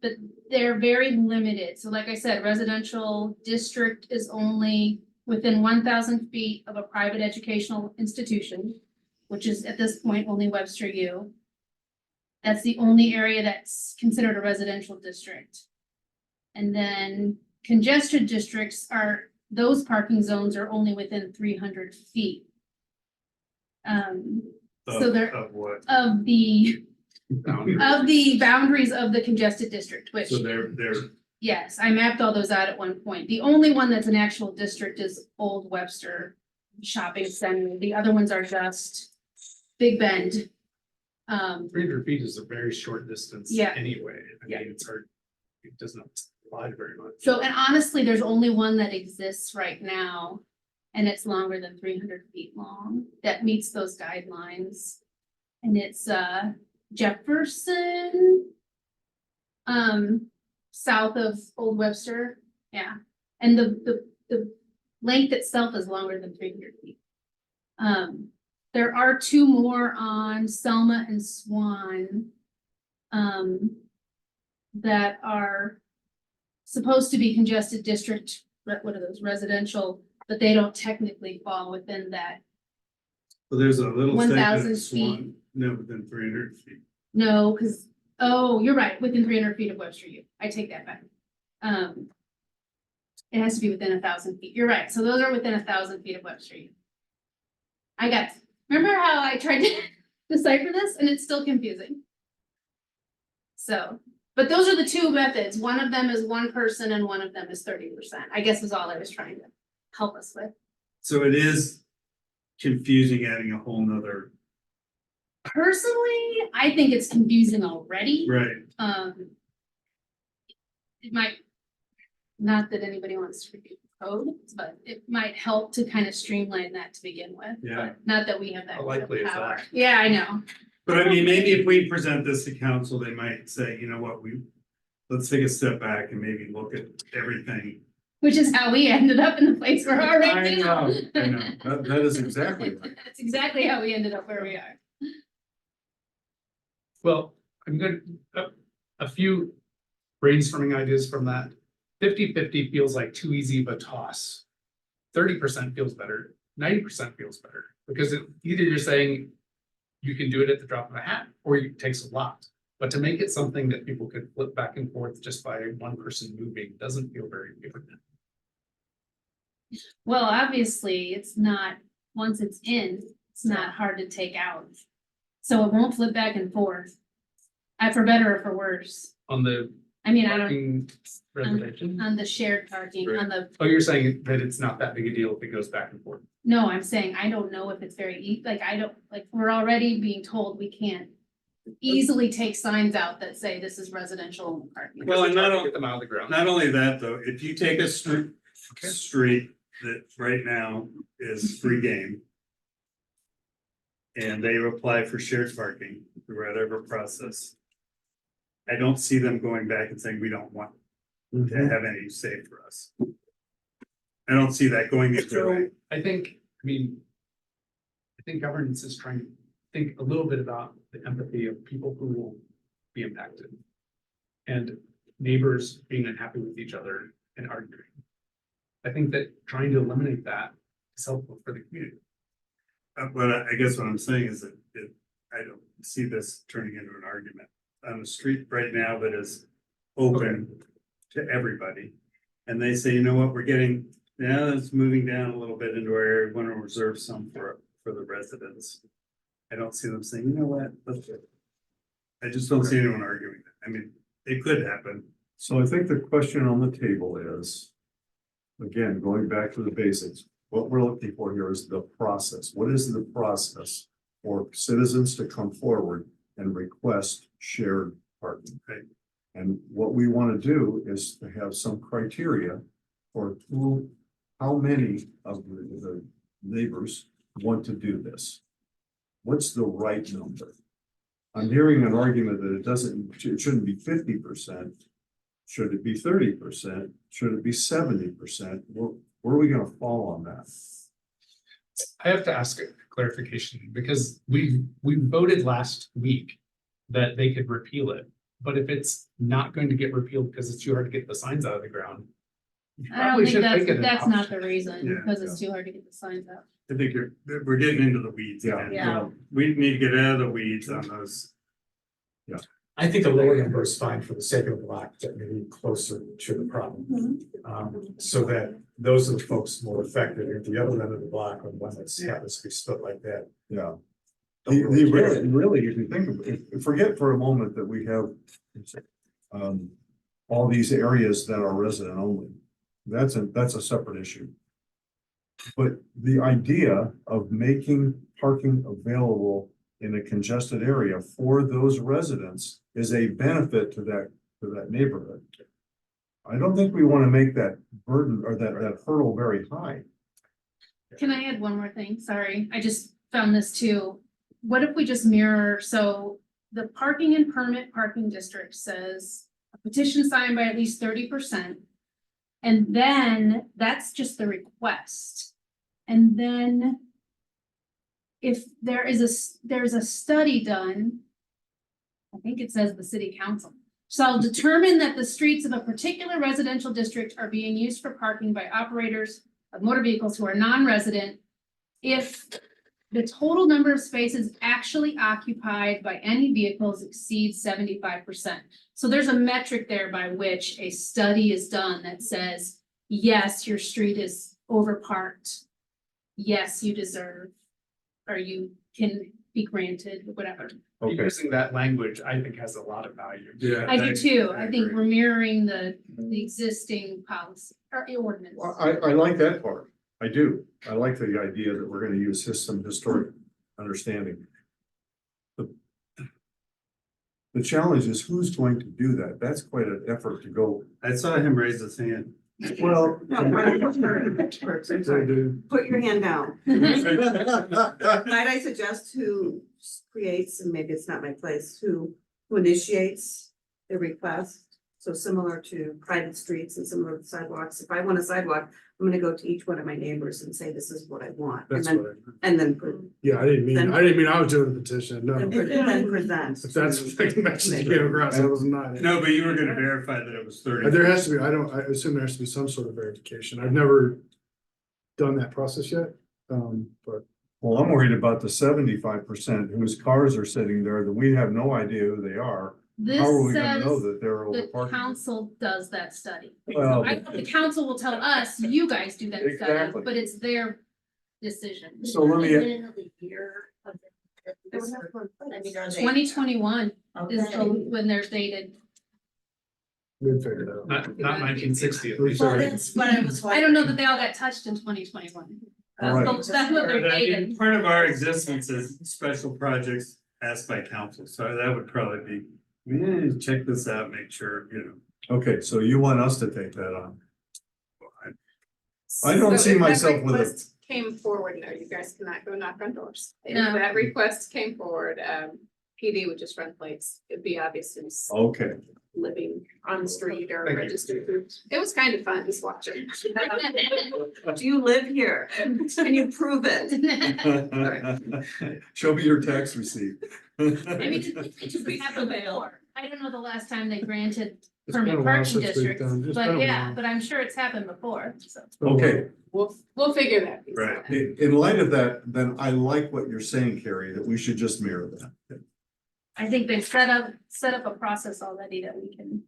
I: But they're very limited. So like I said, residential district is only within 1,000 feet of a private educational institution, which is at this point only Webster U. That's the only area that's considered a residential district. And then congested districts those parking zones are only within 300 feet. So they're
B: Of what?
I: of the boundaries of the congested district, which,
B: So they're,
I: yes, I mapped all those out at one point. The only one that's an actual district is Old Webster Shopping Center. The other ones are just Big Bend.
E: 300 feet is a very short distance.
I: Yeah.
E: Anyway, I
I: Yeah.
E: mean, it's hard. It does not apply very much.
I: So, and honestly, there's only one that exists right now, and it's longer than 300 feet long, that meets those guidelines. And it's Jefferson, south of Old Webster, yeah. And the length itself is longer than 300 feet. There are two more on Selma and Swan that are supposed to be congested district, what are those, residential, but they don't technically fall within that.
B: well, there's a little
I: 1,000
B: segment,
I: feet.
B: no, within 300 feet.
I: No, because, oh, you're right, within 300 feet of Webster U. I take that back. It has to be within 1,000 feet. You're right. So those are within 1,000 feet of Webster U. I got it. Remember how I tried to decipher this and it's still confusing? So, but those are the two methods. One of them is one person and one of them is 30%. I guess is all I was trying to help us with.
B: So it is confusing adding a whole nother,
I: Personally, I think it's confusing already.
B: right,
I: It might, not that anybody wants to review the code, but it might help to kind of streamline that to begin with.
B: Yeah.
I: But not that we have that
E: How
I: kind of
E: likely is
I: power.
E: that?
I: Yeah, I know,
B: but I mean, maybe if we present this to council, they might say, you know what, let's take a step back and maybe look at everything.
I: which is how we ended up in the place we're
B: I
I: already now.
B: know, I know.
C: That is exactly right.
I: That's exactly how we ended up where we are.
E: Well, I'm good, a few brainstorming ideas from that. 50-50 feels like too easy of a toss. 30% feels better, 90% feels better, because either you're saying you can do it at the drop of a hat, or it takes a lot. But to make it something that people could flip back and forth just by one person moving doesn't feel very good.
I: Well, obviously, it's not, once it's in, it's not hard to take out. So it won't flip back and forth. For better or for worse.
E: On the
I: I mean, I don't,
E: parking reservation.
I: on the shared parking, on the,
E: Oh, you're saying that it's not that big a deal if it goes back and forth.
I: no, I'm saying, I don't know if it's I don't, like, we're already being told we can't easily take signs out that say this is residential only parking.
B: Well, and
E: Because
B: not
E: it's hard to
B: on-
E: get them out of the ground.
B: Not only that, though, if you take a street that right now is free game. And they apply for shared parking through whatever process. I don't see them going back and saying, we don't want to have any say for us. I don't see that going either way.
E: So I think, I think governance is trying to think a little bit about the empathy of people who will be impacted. And neighbors being unhappy with each other and arguing. I think that trying to eliminate that is helpful for the community.
B: But I guess what I'm saying is that I don't see this turning into an argument on the street right now that is open to everybody. And they say, you know what, we're getting, now it's moving down a little bit into our area, we want to reserve some for the residents. I don't see them saying, you know what, let's do it. I just don't see anyone arguing that. I mean, it could happen.
C: So I think the question on the table is, again, going back to the basics, what we're looking for here is the process. What is the process for citizens to come forward and request shared parking?
B: Right.
C: And what we want to do is to have some criteria for how many of the neighbors want to do this. What's the right number? I'm hearing an argument that it shouldn't be 50%. Should it be 30%? Should it be 70%? Where are we gonna fall on that?
E: I have to ask a clarification because we voted last week that they could repeal it. But if it's not going to get repealed because it's too hard to get the signs out of the ground. you
I: I don't
E: probably
I: think
E: should make it an
I: that's not
E: option.
I: the reason,
B: Yeah,
I: because it's too hard to get the signs up.
B: I think we're getting into the weeds.
C: Yeah.
B: again.
I: Yeah.
B: We need to get out of the weeds on those.
D: I think a lower number is fine for the sake of the block that may be closer to the problem. So that those are the folks more affected, if the other end of the block, on one that's happens to be split like that.
C: Yeah.
D: Don't really care.
C: Really, if you think of it, forget for a moment that we have all these areas that are resident only. That's a separate issue. But the idea of making parking available in a congested area for those residents is a benefit to that neighborhood. I don't think we want to make that burden or that hurdle very high.
I: Can I add one more thing? Sorry, I just found this too. What if we just mirror, so the parking and permit parking district says a petition signed by at least 30%. And then that's just the request. And then if there's a study done, I think it says the city council shall determine that the streets of a particular residential district are being used for parking by operators of motor vehicles who are non-resident if the total number of spaces actually occupied by any vehicles exceeds 75%. So there's a metric there by which a study is done that says, yes, your street is overparked. Yes, you deserve, or you can be granted, whatever.
C: Okay.
E: Using that language, I think has a lot of value.
B: Yeah.
I: I do too. I think
B: agree.
I: we're mirroring the existing policy or ordinance.
C: Well, I like that part. I do. I like the idea that we're gonna use some historic understanding. The challenge is who's going to do that? That's quite an effort to go.
B: I saw him raise his hand.
C: Well.
H: No, we're experts, I'm sorry. Put your hand down. Might I suggest who creates, and maybe it's not my place, who initiates the request? So similar to private streets and similar to sidewalks, if I want a sidewalk, I'm gonna go to each one of my neighbors and say, this is what I want. And
G: That's
H: then,
G: what
H: and then, pre-
G: yeah, I didn't mean I was doing a petition, no.
H: then present.
G: If that's what the message came across, I was not.
B: No, but you were gonna verify that it was 30.
G: There has to be, I assume there has to be some sort of verification. I've never done that process yet. But
C: Well, I'm worried about the 75% whose cars are sitting there that we have no idea who they are.
I: This
C: How are we gonna
I: says
C: know that they're over
I: the
C: parking?
I: council does that study.
C: Well,
I: I know the council will tell us, you guys do that study,
C: Exactly.
I: but it's their decision.
C: so let me,
A: I mean, are they?
I: 2021 is
A: Okay.
I: when they're dated.
G: we figured it out.
E: Not 1960.
G: We're
A: Well,
G: sorry.
A: that's what I was.
I: I don't know that they all got touched in 2021.
C: All right.
I: So that's what they're
B: But I mean,
I: dated.
B: part of our existence is special projects asked by council, so that would probably be, check this out, make sure,
C: okay, so you want us to take that on? I don't see
F: So if that
C: myself with it.
F: request Came forward, no, you guys cannot go knock on doors. If
I: No.
F: that request came forward, PD would just run plates. It'd be obvious who's
C: Okay,
F: living on the street or
E: Thank you.
F: registered. It was kind of fun just watching.
H: Do you live here? Can you prove it?
C: show me your tax receipt.
I: I mean, it just happened before. I don't know the last time they granted
G: It's been a
I: permit
G: while
I: parking
G: since we've
I: districts,
G: done- it's been
I: but
G: a
I: yeah,
G: while.
I: but I'm sure it's happened before, so.
G: It's been a while.
C: Okay,
F: We'll figure that. piece
B: Right.
F: out.
C: in light of that, then I like what you're saying, Carrie, that we should just mirror that.
I: I think they've set up a process already that we can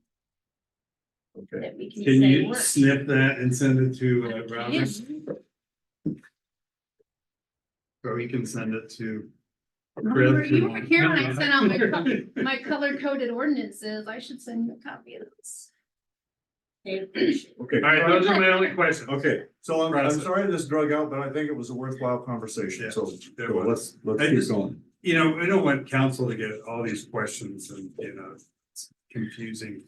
C: Okay,
B: Can
I: say
B: you
I: works.
B: snip that and send it to Robin?
I: Yes.
B: Or we can send it to.
I: Remember,
B: Chris.
I: you were here when I sent out my color coded ordinances. I should send you a copy of this.
C: okay.
B: All right, those are my only questions.
C: Okay, so I'm
B: Process.
C: sorry this drug out, but I think it was a worthwhile conversation,
B: Yeah,
C: so
B: it
C: so
B: was.
C: let's
B: I
C: keep
B: just-
C: going.
B: I don't want council to get all these questions and, it's confusing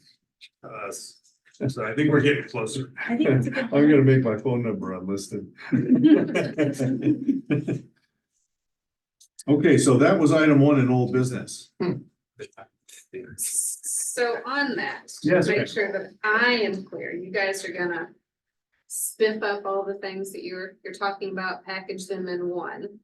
B: to us. So I think we're getting closer.
I: I think it's a good.
C: I'm gonna make my phone number unlisted. Okay, so that was item 1 in old business.
F: So on that, to
C: Yes,
F: make
C: ma'am.
F: sure that I am clear, you guys are gonna spiff up all the things that you're talking about, package them in one.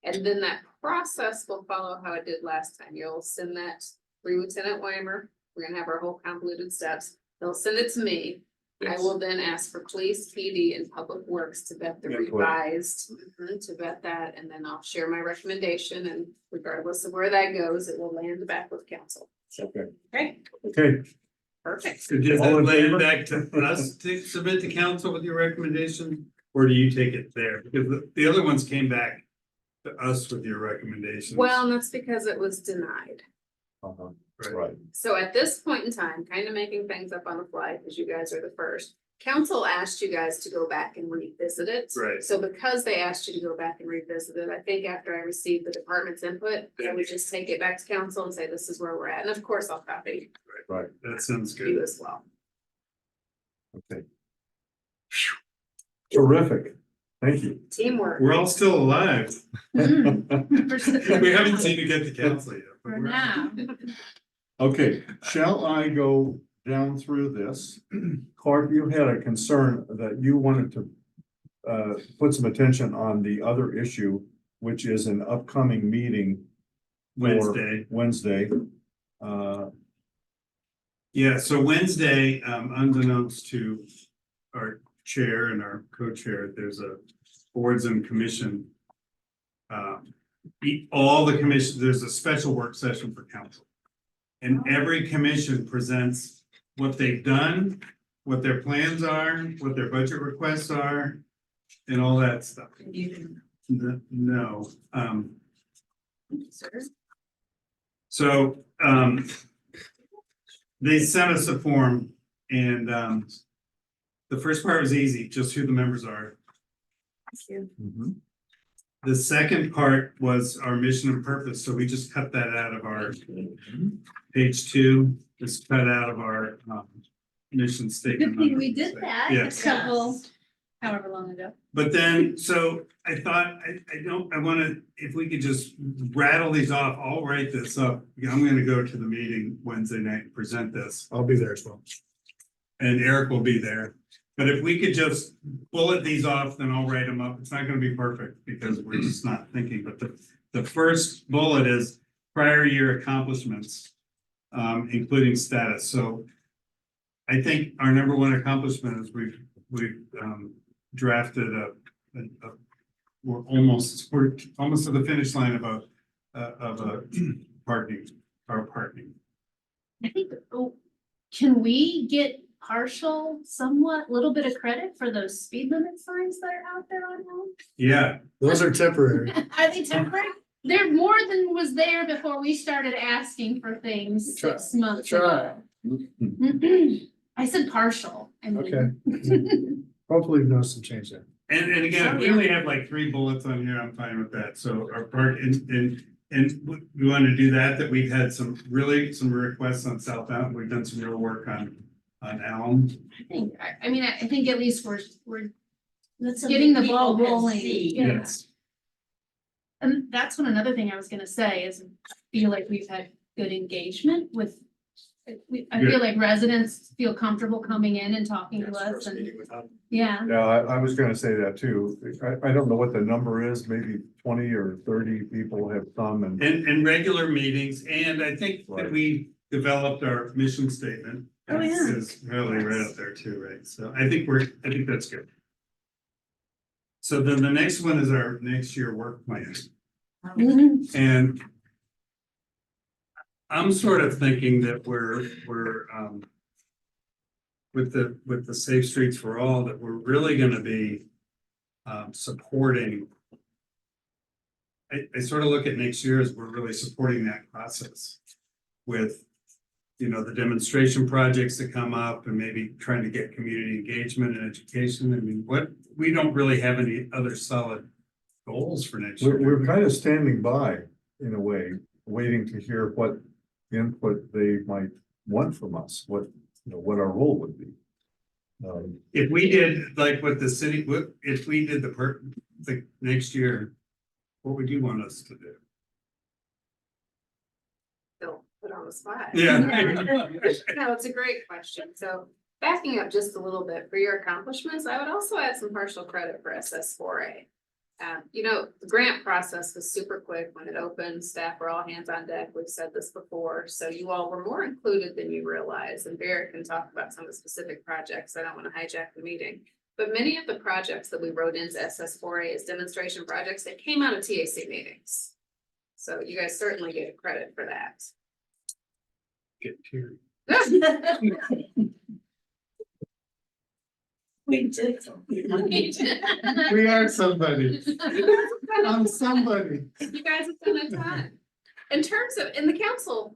F: And then that process will follow how it did last time. You'll send that through Lieutenant Weimer. We're gonna have our whole convoluted steps. They'll send it to me. I will then ask for police, PD, and public works to vet the
C: Yeah, great.
F: revised, to vet that, and then I'll share my recommendation, and regardless of where that goes, it will land back with council.
C: Okay.
F: Okay,
C: Okay,
F: perfect.
B: So does
C: All
B: that
C: in
B: land
C: favor?
B: back to us to submit to council with your recommendation? Or do you take it there? Because the other ones came back to us with your recommendations.
F: Well, and that's because it was denied.
C: uh-huh,
B: Right.
C: right,
F: So at this point in time, kind of making things up on the fly, because you guys are the first. Council asked you guys to go back and revisit it.
B: Right.
F: So because they asked you to go back and revisit it, I think after I received the department's input, I would just take it back to council and say, this is where we're at. And of course, I'll copy
C: right,
B: That sounds
F: you
B: good.
F: as well.
C: okay. Terrific, thank you.
F: Teamwork.
B: We're all still alive.
I: For
B: We haven't seen to get to council yet. but
I: For
B: we're-
I: now.
C: Okay, shall I go down through this? Clark, you had a concern that you wanted to put some attention on the other issue, which is an upcoming meeting. for Wednesday.
B: Yeah, so Wednesday, unbeknownst to our chair and our co-chair, there's a boards and commission. All the commission, there's a special work session for council. And every commission presents what they've done, what their plans are, what their budget requests are, and all that stuff. No, so, they sent us a form and, the first part was easy, just who the members are.
C: Mhm.
B: The second part was our mission and purpose, so we just cut that out of our page 2, just cut out of our mission statement.
I: Good thing we did that a
B: Yes.
I: couple, however long ago.
B: But then, so I thought, I wanna, if we could just rattle these off, I'll write this up. I'm gonna go to the meeting Wednesday night and present this,
G: I'll be there as well.
B: and Eric will be there. But if we could just bullet these off, then I'll write them up. It's not gonna be perfect because we're just not thinking, but the first bullet is prior year accomplishments, including status. So I think our number one accomplishment is we've drafted we're almost to the finish line of a parking.
I: I think, oh, can we get partial, somewhat, little bit of credit for those speed limit signs that are out there on Elm?
B: Yeah,
G: Those are temporary.
I: Are they temporary? They're more than was there before we started asking for things
G: Try-
I: 6 months
G: try.
I: ago. I said partial. I mean.
G: Okay. Hopefully we've noticed some change there.
B: and again, if we only have like 3 bullets on here, I'm fine with that. So our part, and we want to do that we've had some requests on South Mountain. We've done some real work on Elm.
I: I mean, I think at least we're
A: That's something
I: getting the
A: people
I: ball
A: can
I: rolling.
A: see.
I: Yeah.
B: Yes.
I: And that's one another thing I was gonna say is feel like we've had good engagement with. I feel like residents feel comfortable coming in and talking to us and, yeah.
C: Yeah, I was gonna say that too. I don't know what the number is, maybe 20 or 30 people have come and.
B: And regular meetings, and I think that
C: Right.
B: we developed our mission statement.
I: Oh, yeah.
B: It's really right up there too, right? So I think that's good. So then the next one is our next year work plan,
I: Mhm.
B: and I'm sort of thinking that we're with the Safe Streets for All, that we're really gonna be supporting. I sort of look at next year as we're really supporting that process with, the demonstration projects that come up and maybe trying to get community engagement and education. I mean, we don't really have any other solid goals for next year.
C: We're kind of standing by, in a way, waiting to hear what input they might want from us, what our role would be.
B: If we did like what the city, if we did the next year, what would you want us to do?
F: Don't put on the spot.
B: Yeah.
F: No, it's a great question. So backing up just a little bit for your accomplishments, I would also add some partial credit for SS4A. The grant process was super quick when it opened. Staff were all hands on deck. We've said this before. So you all were more included than you realize. And Barrett can talk about some of the specific projects. I don't want to hijack the meeting. But many of the projects that we wrote into SS4A as demonstration projects that came out of TAC meetings. So you guys certainly get credit for that.
B: Get teary.
A: We did.
G: We are somebody. I'm somebody.
F: You guys have done a ton. In terms of, in the council,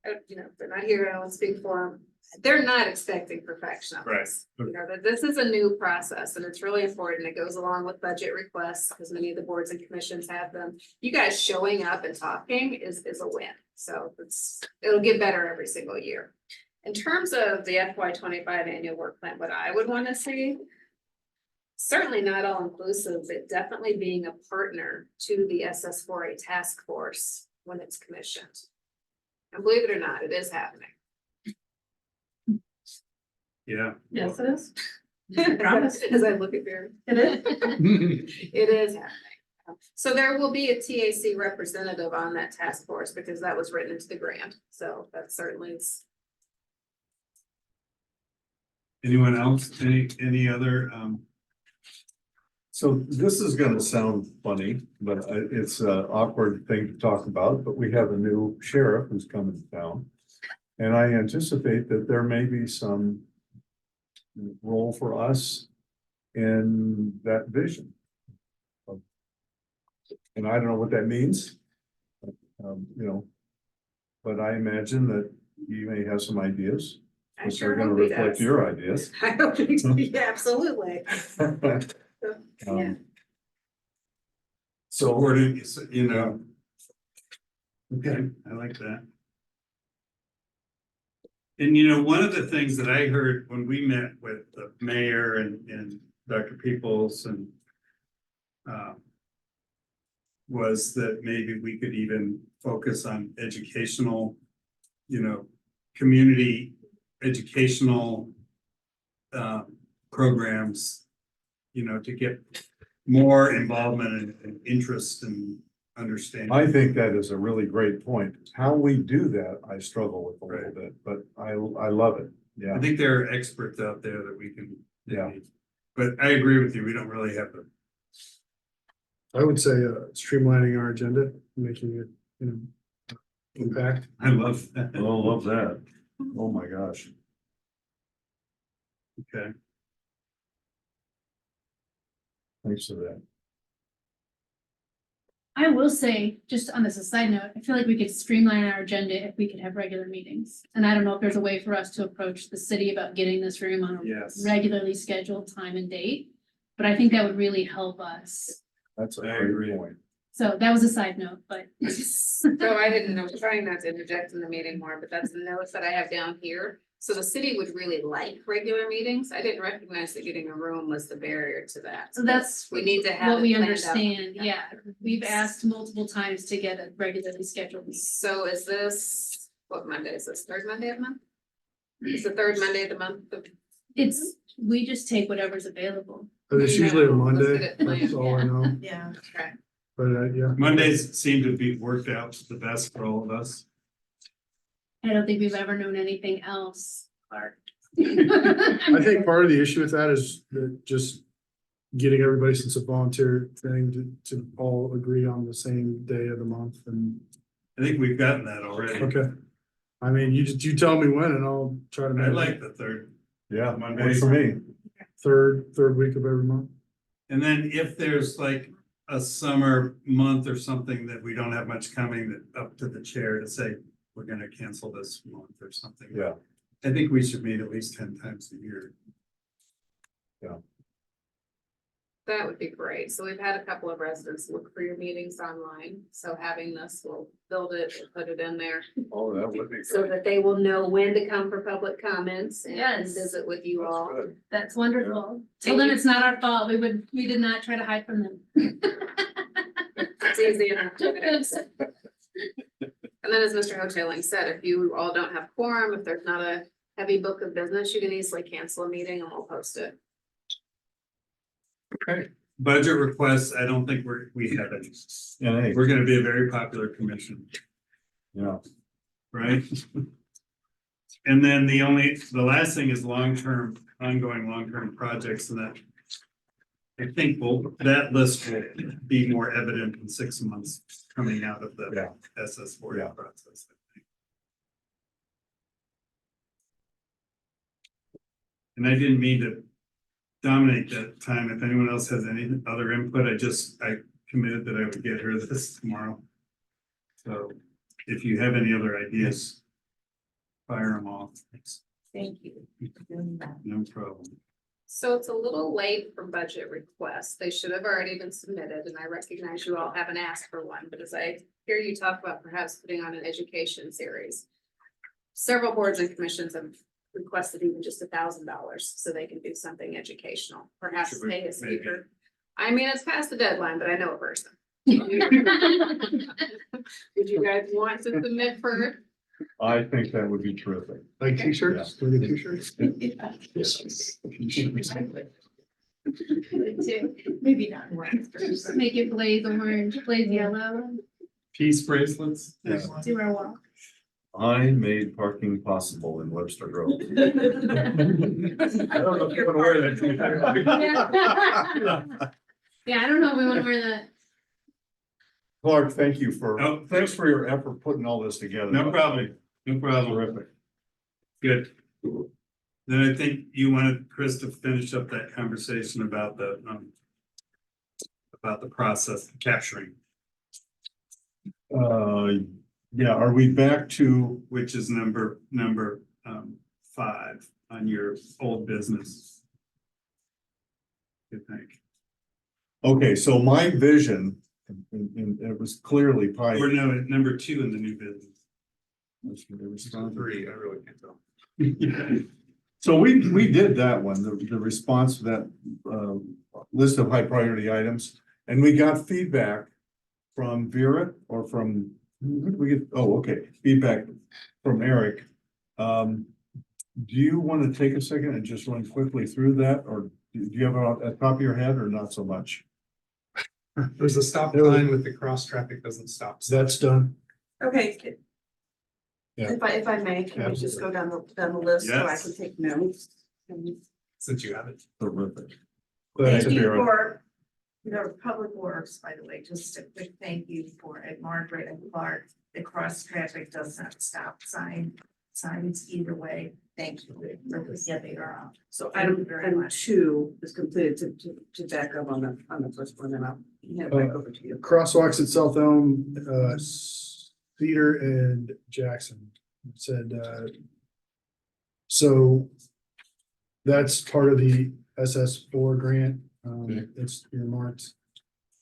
F: they're not here, I don't speak for them. They're not expecting perfection of this. That this is a new process and it's really important. It goes along with budget requests because many of the boards and commissions have them. You guys showing up and talking is a win. So it'll get better every single year. In terms of the FY25 annual work plan, what I would want to see, certainly not all inclusive, but definitely being a partner to the SS4A task force when it's commissioned. And believe it or not, it is happening.
B: Yeah.
F: Yes, it is. I promise, as I look at Barry. It is. It is happening. So there will be a TAC representative on that task force because that was written into the grant. So that certainly is.
B: Anyone else? Any other?
C: So this is gonna sound funny, but it's an awkward thing to talk about, but we have a new sheriff who's coming to town. And I anticipate that there may be some role for us in that vision. And I don't know what that means. But I imagine that you may have some ideas.
F: I
C: Which
F: sure
C: are gonna
F: hope he
C: reflect
F: does.
C: your ideas.
F: I hope he does. Yeah, absolutely. Yeah.
C: So,
B: wording, you know. Okay, I like that. And you know, one of the things that I heard when we met with the mayor and Dr. Peoples and was that maybe we could even focus on educational, you know, community educational programs, you know, to get more involvement and interest and understanding.
C: I think that is a really great point. How we do that, I struggle with a little
B: Right.
C: bit, but I love it. Yeah,
B: I think there are experts out there that we can.
C: Yeah.
B: But I agree with you, we don't really have the.
G: I would say streamlining our agenda, making it, you know, compact.
B: I love that.
C: oh, love that. Oh, my gosh.
B: Okay,
C: Thanks for that.
I: I will say, just on this as a side note, I feel like we could streamline our agenda if we could have regular meetings. And I don't know if there's a way for us to approach the city about getting this room on a
B: yes.
I: regularly scheduled time and date. But I think that would really help us.
C: That's a
B: I
C: great
B: agree.
C: point.
I: So that was a side note, but
F: So I didn't know, trying not to interject in the meeting more, but that's the notes that I have down here. So the city would really like regular meetings. I didn't recognize that getting a room was the barrier to that.
I: so that's
F: We need to have.
I: what
F: it
I: we
F: planned out.
I: understand. Yeah, we've asked multiple times to get a regularly scheduled meeting.
F: So is this, what Monday is this, third Monday of the month? It's the third Monday of the month.
I: It's, we just take whatever's available.
G: But it's usually a
F: No, let's
G: Monday,
F: get it planned,
G: that's all I
F: yeah.
G: know,
A: Yeah.
F: Okay.
G: but yeah.
B: Mondays seem to be worked out the best for all of us.
I: I don't think we've ever known anything else, Clark.
G: I think part of the issue with that is that just getting everybody, since it's a volunteer thing, to all agree on the same day of the month and,
B: I think we've gotten that already.
G: okay. I mean, you tell me when and I'll try to
B: I
G: make
B: like
G: it
B: the third.
C: Yeah,
B: Monday.
C: works for me.
G: third week of every month.
B: And then if there's like a summer month or something that we don't have much coming, that up to the chair to say, we're gonna cancel this month or something.
C: Yeah.
B: I think we should meet at least 10 times a year.
F: That would be great. So we've had a couple of residents look for your meetings online. So having this, we'll build it, we'll put it in there.
C: Oh, that would be
F: So that they will know when to come for public comments and
I: Yes.
F: visit with you all.
C: good.
I: That's wonderful. Tell
F: Thank
I: them
F: you.
I: it's not our fault. We did not try to hide from them.
F: It's easy enough to do. And then as Mr. Hoteling said, if you all don't have quorum, if there's not a heavy book of business, you can easily cancel a meeting and we'll post it.
C: Okay.
B: Budget requests, I don't think we have any.
C: And hey,
B: We're gonna be a very popular commission,
C: yeah,
B: right? And then the last thing is ongoing long-term projects, and that I think that list will be more evident in 6 months coming out of the
C: Yeah.
B: SS4
C: Yeah.
B: process, I think. And I didn't mean to dominate that time. If anyone else has any other input, I committed that I would get her this tomorrow. So if you have any other ideas, fire them off.
A: Thank you for doing that.
B: No problem.
F: So it's a little late for budget requests. They should have already been submitted and I recognize you all haven't asked for one, but as I hear you talk about perhaps putting on an education series. Several boards and commissions have requested even just $1,000 so they can do something educational, perhaps
B: Should we-
F: pay a
B: maybe.
F: speaker. I mean, it's past the deadline, but I know a person. Would you guys want to submit for?
C: I think that would be terrific.
G: Like t-shirts, do we get t-shirts?
A: Maybe not right.
I: Make it blaze orange, blaze yellow,
B: Peace bracelets.
I: do our walk.
C: I made parking possible in Webster Grove.
B: I don't know if you want to wear that.
I: Yeah, I don't know if we want to wear that.
C: Clark, thank you
B: Oh,
C: thanks for your effort putting all this together.
B: No problem. No problem.
C: Terrific.
B: Good. Then I think you wanted Chris to finish up that conversation about the process capturing,
C: Yeah, are we back to,
B: which is number 5 on your old business. I think.
C: okay, so my vision, And it was clearly pie.
B: Or no, number 2 in the new business.
E: Three, I really can't tell.
C: So we did that one, the response to that list of high priority items, and we got feedback from Vera or from, feedback from Eric. Do you want to take a second and just run quickly through that, or do you have it at the top of your head or not so much?
E: There's a stop sign with the cross traffic doesn't stop. sign.
G: That's done.
H: Okay.
G: Yeah.
H: If I may, can we just go down the list so I
B: Yes.
H: can take notes?
E: Since you have it.
C: Terrific.
G: But
A: Thank you
C: Vera.
A: for, Public Works, by the way, just a quick thank you for at Margaret and Clark, the cross traffic does not stop signs either way. Thank you for this, yeah, they are out.
H: So
A: Thank you
H: item,
A: very
H: item
A: much.
H: 2 is completed to back up on the first one, then I'll hand it back over to you.
G: crosswalks at South Elm, Cedar and Jackson said, so that's part of the SS4 grant.
C: Okay.
G: It's earmarked.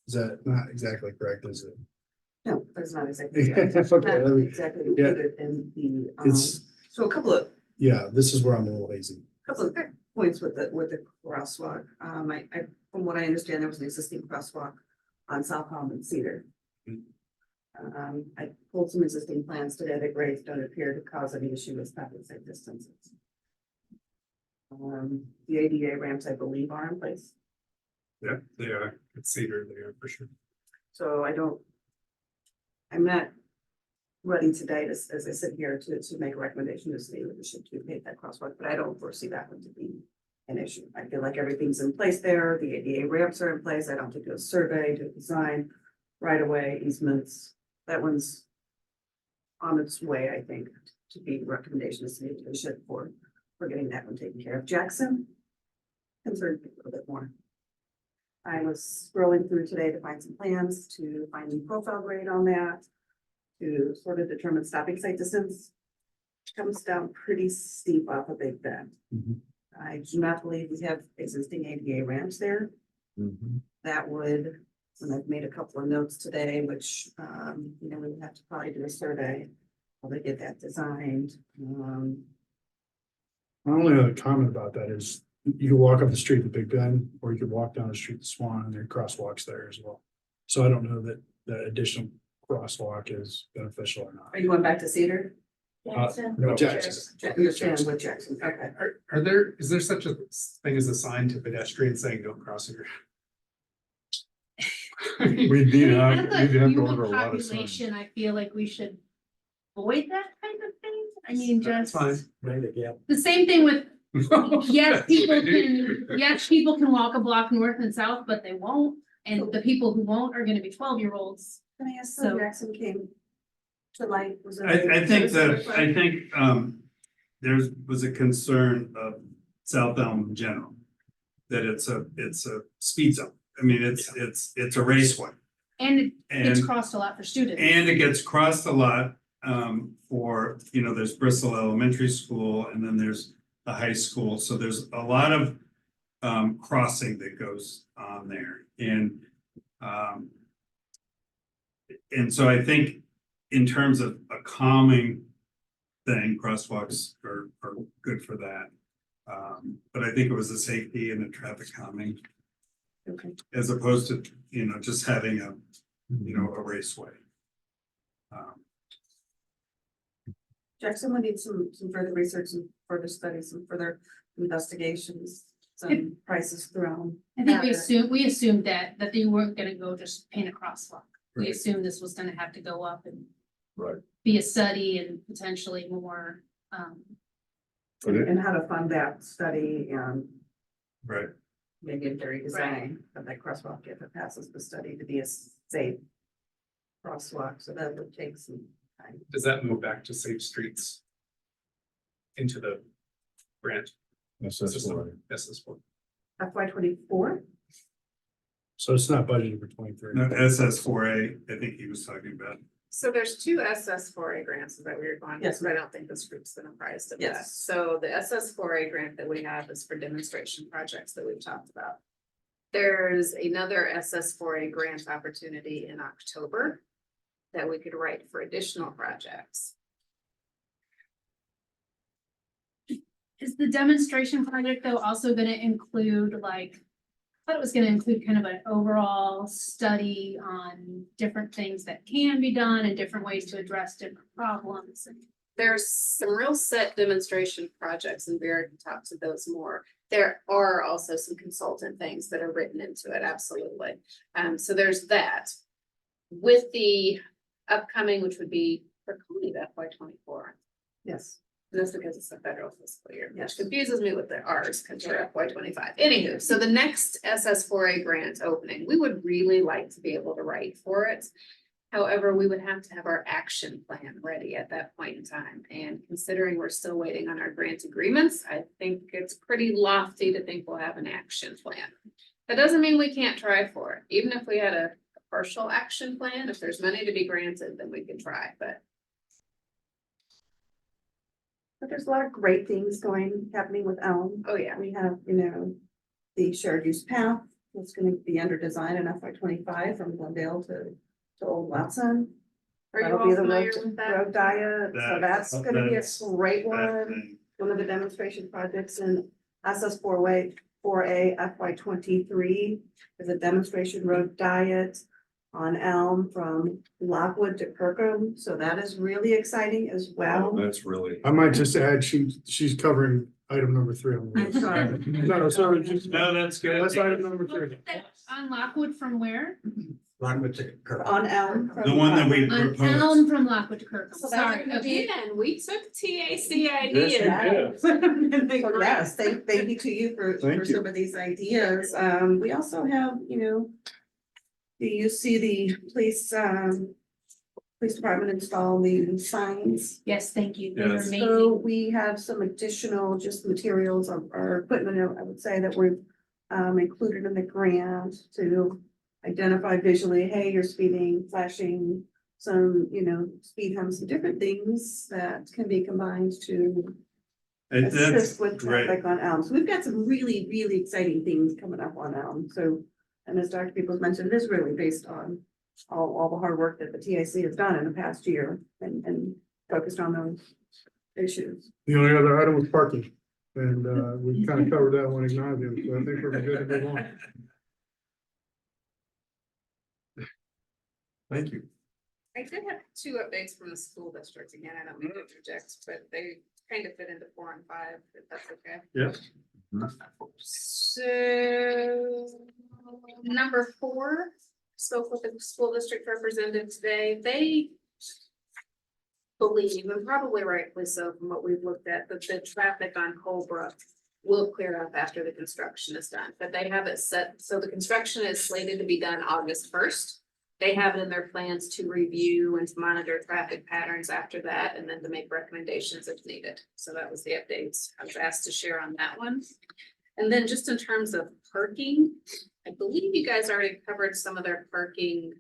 G: Is that not exactly correct, is it?
H: No, that's not exactly. Not
G: Okay, let me-
H: exactly
G: yeah.
H: included in the,
G: It's,
H: so a couple of
G: this is where I'm a little hazy.
H: points with the crosswalk. From what I understand, there was an existing crosswalk on South Elm and Cedar. I pulled some existing plans today. The grades don't appear to cause any issue with stopping site distances. The ADA ramps, I believe, are in place,
E: Yeah, they are. It's Cedar, they are for sure.
H: so I'm not ready today as I sit here to make a recommendation to city leadership to make that crosswalk, but I don't foresee that one to be an issue. I feel like everything's in place there. The ADA ramps are in place. I don't have to do a survey, do a design, right away easements. That one's on its way, I think, to be recommendation to city leadership for getting that one taken care of. Jackson concerned me a little bit more. I was scrolling through today to find some plans, to find the profile grade on that, to sort of determine stopping site distance. Comes down pretty steep off of Big Bend.
C: Mhm.
H: I do not believe we have existing ADA ramps there. That would, and I've made a couple of notes today, which, we would have to probably do a survey. Probably get that designed.
G: My only other comment about that is you can walk up the street to Big Ben, or you could walk down the street to Swan, and there are crosswalks there as well. So I don't know that the additional crosswalk is beneficial or not.
H: Are you going back to Cedar?
G: No, Jackson.
H: You're staying with Jackson, okay.
E: Is there such a thing as a sign to pedestrians saying don't cross here?
C: We need to have,
I: As a
C: we'd have to
I: human
C: order a lot of signs.
I: population, I feel like we should avoid that kind of thing. I mean,
E: That's
I: just
E: fine.
I: the same thing with, yes, people can walk a block north and south, but they won't. And the people who won't are gonna be 12-year-olds.
H: Can I ask
I: So-
H: how Jackson came to light? Was it-
B: I think there was a concern of South Elm in general. That it's a speed zone. I mean, it's a raceway.
I: And it's
B: And,
I: crossed a lot for students.
B: and it gets crossed a lot, for, there's Bristol Elementary School and then there's the high school. So there's a lot of, crossing that goes on there and so I think in terms of a calming thing, crosswalks are good for that. But I think it was a safety and a traffic calming
H: Okay.
B: as opposed to, just having a raceway.
H: Jackson would need some further research, some further studies, some further investigations, some prices thrown.
I: I think
H: at it.
I: we assumed that they weren't gonna go just paint a crosswalk. We
C: Right.
I: assumed this was gonna have to go up and
C: Right.
I: be a study and potentially more,
C: But it,
H: And how to fund that study and
B: Right.
H: maybe a very design of that crosswalk if it passes the study to be a safe crosswalk, so that would take some time.
E: Does that move back to Safe Streets? Into the grant
C: that's
E: system? SS4.
H: FY 24,
G: So it's not budgeted for 23.
B: No, SS4A, I think he was talking about.
F: So there's 2 SS4A grants that we were going,
H: Yes.
F: but I don't think this group's been apprised of that.
H: Yes.
F: So the SS4A grant that we have is for demonstration projects that we've talked about. There's another SS4A grant opportunity in October that we could write for additional projects.
I: Is the demonstration project though also gonna include like, I thought it was gonna include kind of an overall study on different things that can be done and different ways to address different problems.
F: There's some real set demonstration projects and Vera can talk to those more. There are also some consultant things that are written into it, absolutely. So there's that. With the upcoming, which would be for Coney FY24.
H: Yes.
F: And that's because it's a federal fiscal year, which
H: Yes.
F: confuses me with the Rs because we're FY25. Anywho, so the next SS4A grant opening, we would really like to be able to write for it. However, we would have to have our action plan ready at that point in time. And considering we're still waiting on our grant agreements, I think it's pretty lofty to think we'll have an action plan. That doesn't mean we can't try for it. Even if we had a partial action plan, if there's money to be granted, then we can try, but
H: But there's a lot of great things happening with Elm.
F: oh yeah.
H: We have, the shared use path that's gonna be under design in FY25 from Glendale to Old Watson.
F: Are you
H: That'll
F: all
H: be the
F: familiar
H: road-
F: with that?
H: Road diet, so that's gonna be a
B: That's-
H: great
B: That
H: one.
B: thing.
H: One of the demonstration projects in SS4A FY23 is a demonstration road diet on Elm from Lockwood to Kirkham, so that is really exciting as well.
C: That's really.
G: I might just add, she's covering item number 3 on the
H: I'm
G: list.
H: sorry.
G: No, sorry, just,
B: No, that's good.
G: that's item number 3.
I: On Lockwood from where?
D: Lockwood to Kirk.
H: On Elm. from
B: The one that we
H: Lockwood.
I: On
B: proposed.
I: Elm from Lockwood to Kirkham,
F: So
I: sorry,
F: that
I: okay.
F: again, we took TAC
C: Yes,
F: ideas.
C: you did.
H: So yes, thank you to you for
C: Thank you.
H: some of these ideas. We also have, do you see the police department install the signs?
I: Yes, thank you, they were
B: Yes.
I: amazing.
H: So we have some additional just materials or equipment, I would say that we've included in the grant to identify visually, hey, you're speeding, flashing, some, speed humps and different things that can be combined to
B: That's
H: assist with
B: great.
H: traffic on Elm. So we've got some really, really exciting things coming up on Elm. So, and as Dr. Peoples mentioned, it is really based on all the hard work that the TIC has done in the past year and focused on those issues.
G: The only other item was parking, and we kind of covered that one in nauseam, so I think we're good to move on.
C: Thank you.
F: I did have 2 updates from the school district. Again, I don't mean to interject, but they kind of fit into 4 and 5, if that's okay.
B: Yep.
F: So, number 4, spoke with the school district representative today. They believe, and probably rightfully so from what we've looked at, that the traffic on Colebrook will clear up after the construction is done, but they have it set, so the construction is slated to be done August 1st. They have it in their plans to review and to monitor traffic patterns after that, and then to make recommendations if needed. So that was the updates I was asked to share on that one. And then just in terms of parking, I believe you guys already covered some of their parking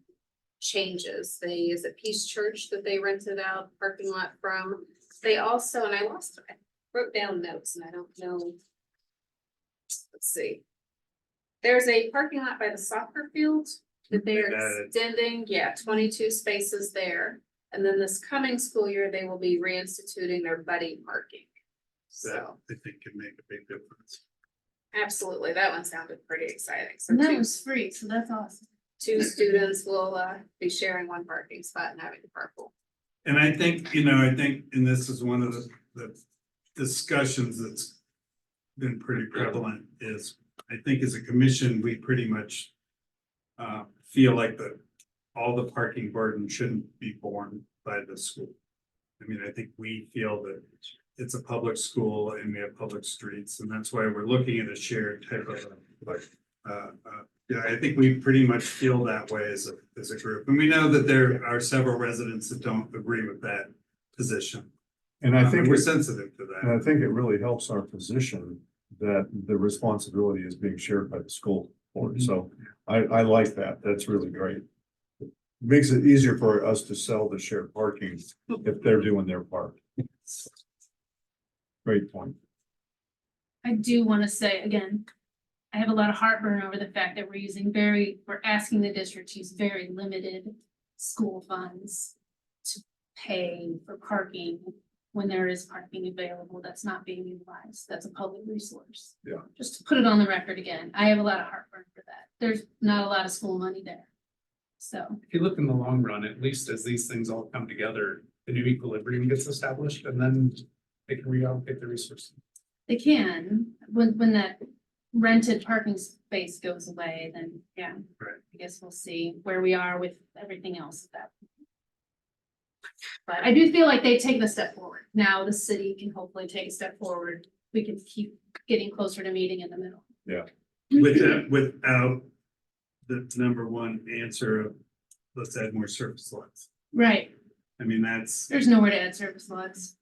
F: changes. Is it Peace Church that they rented out parking lot from? They also, and I wrote down notes and I don't know. Let's see. There's a parking lot by the soccer field that they're
B: Added.
F: extending, 22 spaces there. And then this coming school year, they will be reinstituting their buddy parking.
B: That
F: So
B: I think can make a big difference.
F: absolutely, that one sounded pretty exciting. So
I: And that
F: two,
I: was free, so that's awesome.
F: 2 students will be sharing one parking spot and having to carpool.
B: And I think, and this is one of the discussions that's been pretty prevalent is, I think as a commission, we pretty much feel like all the parking burden shouldn't be borne by the school. I mean, I think we feel that it's a public school and we have public streets, and that's why we're looking at a shared type of, yeah, I think we pretty much feel that way as a group. And we know that there are several residents that don't agree with that position.
C: And I think,
B: We're
C: it's-
B: sensitive to
C: and I
B: that.
C: think it really helps our position that the responsibility is being shared by the school board. So I like that. That's really great. Makes it easier for us to sell the shared parking if they're doing their part. Great point.
I: I do want to say again, I have a lot of heartburn over the fact that we're asking the district to use very limited school funds to pay for parking when there is parking available that's not being utilized. That's a public resource.
C: Yeah.
I: Just to put it on the record again, I have a lot of heartburn for that. There's not a lot of school money there. So,
E: If you look in the long run, at least as these things all come together, the new equilibrium gets established and then they can reallocate the resources.
I: they can, when that rented parking space goes away, then yeah.
E: Right.
I: I guess we'll see where we are with everything else at that point. But I do feel like they take the step forward. Now the city can hopefully take a step forward. We can keep getting closer to meeting in the middle.
B: Without the number one answer of, let's add more surface lots.
I: Right,
B: I mean, that's,
I: there's nowhere to add service lots.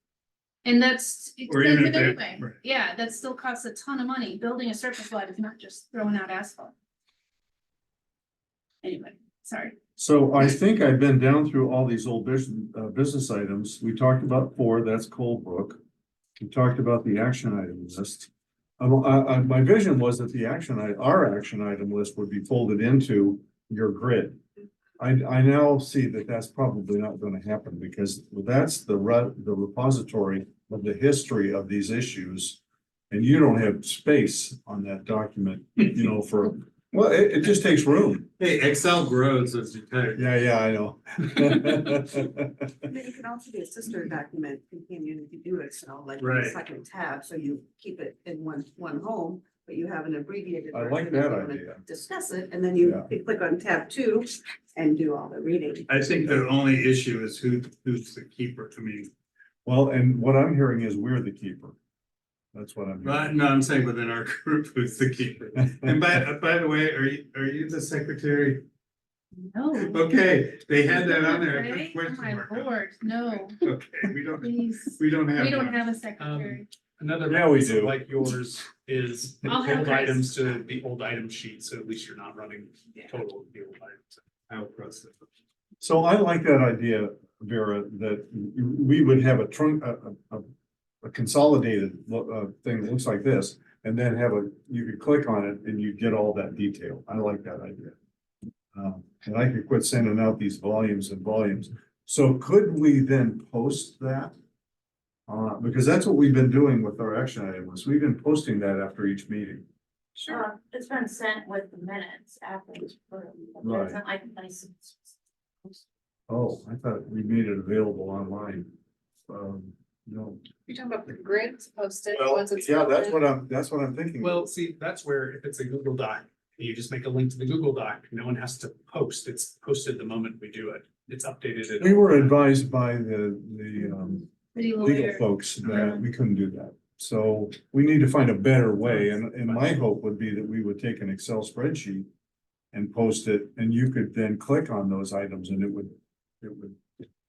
I: And that's
B: Or even
I: expensive
B: if they-
I: anyway.
B: right.
I: Yeah, that still costs a ton of money. Building a surface lot is not just throwing out asphalt. Anyway, sorry.
C: So I think I've been down through all these old business items. We talked about 4, that's Colebrook. We talked about the action item list. My vision was that our action item list would be folded into your grid. I now see that that's probably not gonna happen because that's the repository of the history of these issues. And you don't have space on that document, well, it just takes room.
B: hey, Excel grows as you type.
C: Yeah, I know.
H: I mean, it can also be a sister document companion if you do Excel, like on the
B: Right.
H: second tab, so you keep it in one home, but you have an abbreviated.
C: I like
H: version if
C: that
H: you wanna
C: idea.
H: Discuss it, and then
C: Yeah.
H: you click on tab 2 and do all the reading.
B: I think the only issue is who's the keeper. I mean,
C: Well, and what I'm hearing is we're the keeper. That's what I'm
B: but
C: hearing.
B: no, I'm saying within our group, who's the keeper. And by the way, are you the secretary?
I: No.
B: Okay, they had that on there. I put
I: Right? Oh
B: question
I: my
B: mark on it.
I: lord, no,
B: Okay,
I: please.
B: we don't have.
I: We don't
B: one.
I: have a secretary.
E: Another.
C: Yeah, we
E: practice
C: do.
E: Like yours is
I: I'll have
E: old
I: Chris.
E: items to the old item sheet, so at least you're not running total of the old items.
B: I'll process it.
C: So I like that idea, Vera, that we would have a consolidated thing that looks like this. And then you could click on it and you get all that detail. I like that idea. And I could quit sending out these volumes and volumes. So could we then post that? Because that's what we've been doing with our action items. We've been posting that after each meeting.
A: Sure, it's been sent with the minutes after it's approved.
C: Right.
A: It's not like license.
C: Oh, I thought we made it available online. No.
F: You're talking about the grid posted.
C: Well,
F: once it's
C: yeah, that's
F: posted?
C: what I'm thinking.
E: Well, see, that's where if it's a Google Doc, you just make a link to the Google Doc, no one has to post, it's posted the moment we do it, it's updated.
C: We were advised by the
I: Pretty
C: legal
I: lawyer.
C: folks that we couldn't do that. So we need to find a better way, and my hope would be that we would take an Excel spreadsheet and post it, and you could then click on those items and it would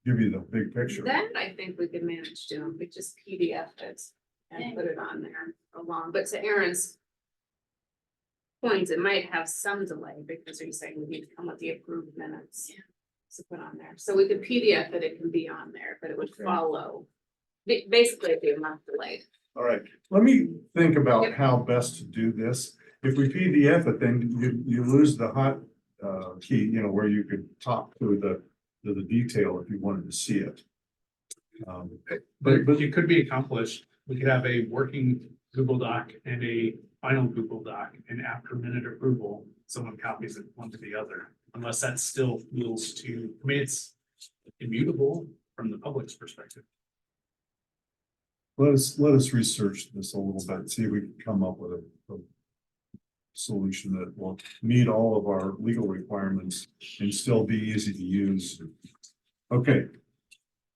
C: give you the big picture.
F: That I think we could manage doing, we just PDF it and put it on there along, but to Aaron's point, it might have some delay because you're saying we need to come with the approved minutes. To put on there, so we could PDF it can be on there, but it would follow. Basically, it'd be a month delayed.
C: All right, let me think about how best to do this. If we PDF it, then you lose the hot key, where you could talk to the detail if you wanted to see it.
E: But it could be accomplished, we could have a working Google Doc and a final Google Doc, and after minute approval, someone copies it one to the other. Unless that still feels too, I mean, it's immutable from the public's perspective.
C: Let us research this a little bit, see if we can come up with a solution that will meet all of our legal requirements and still be easy to use. Okay.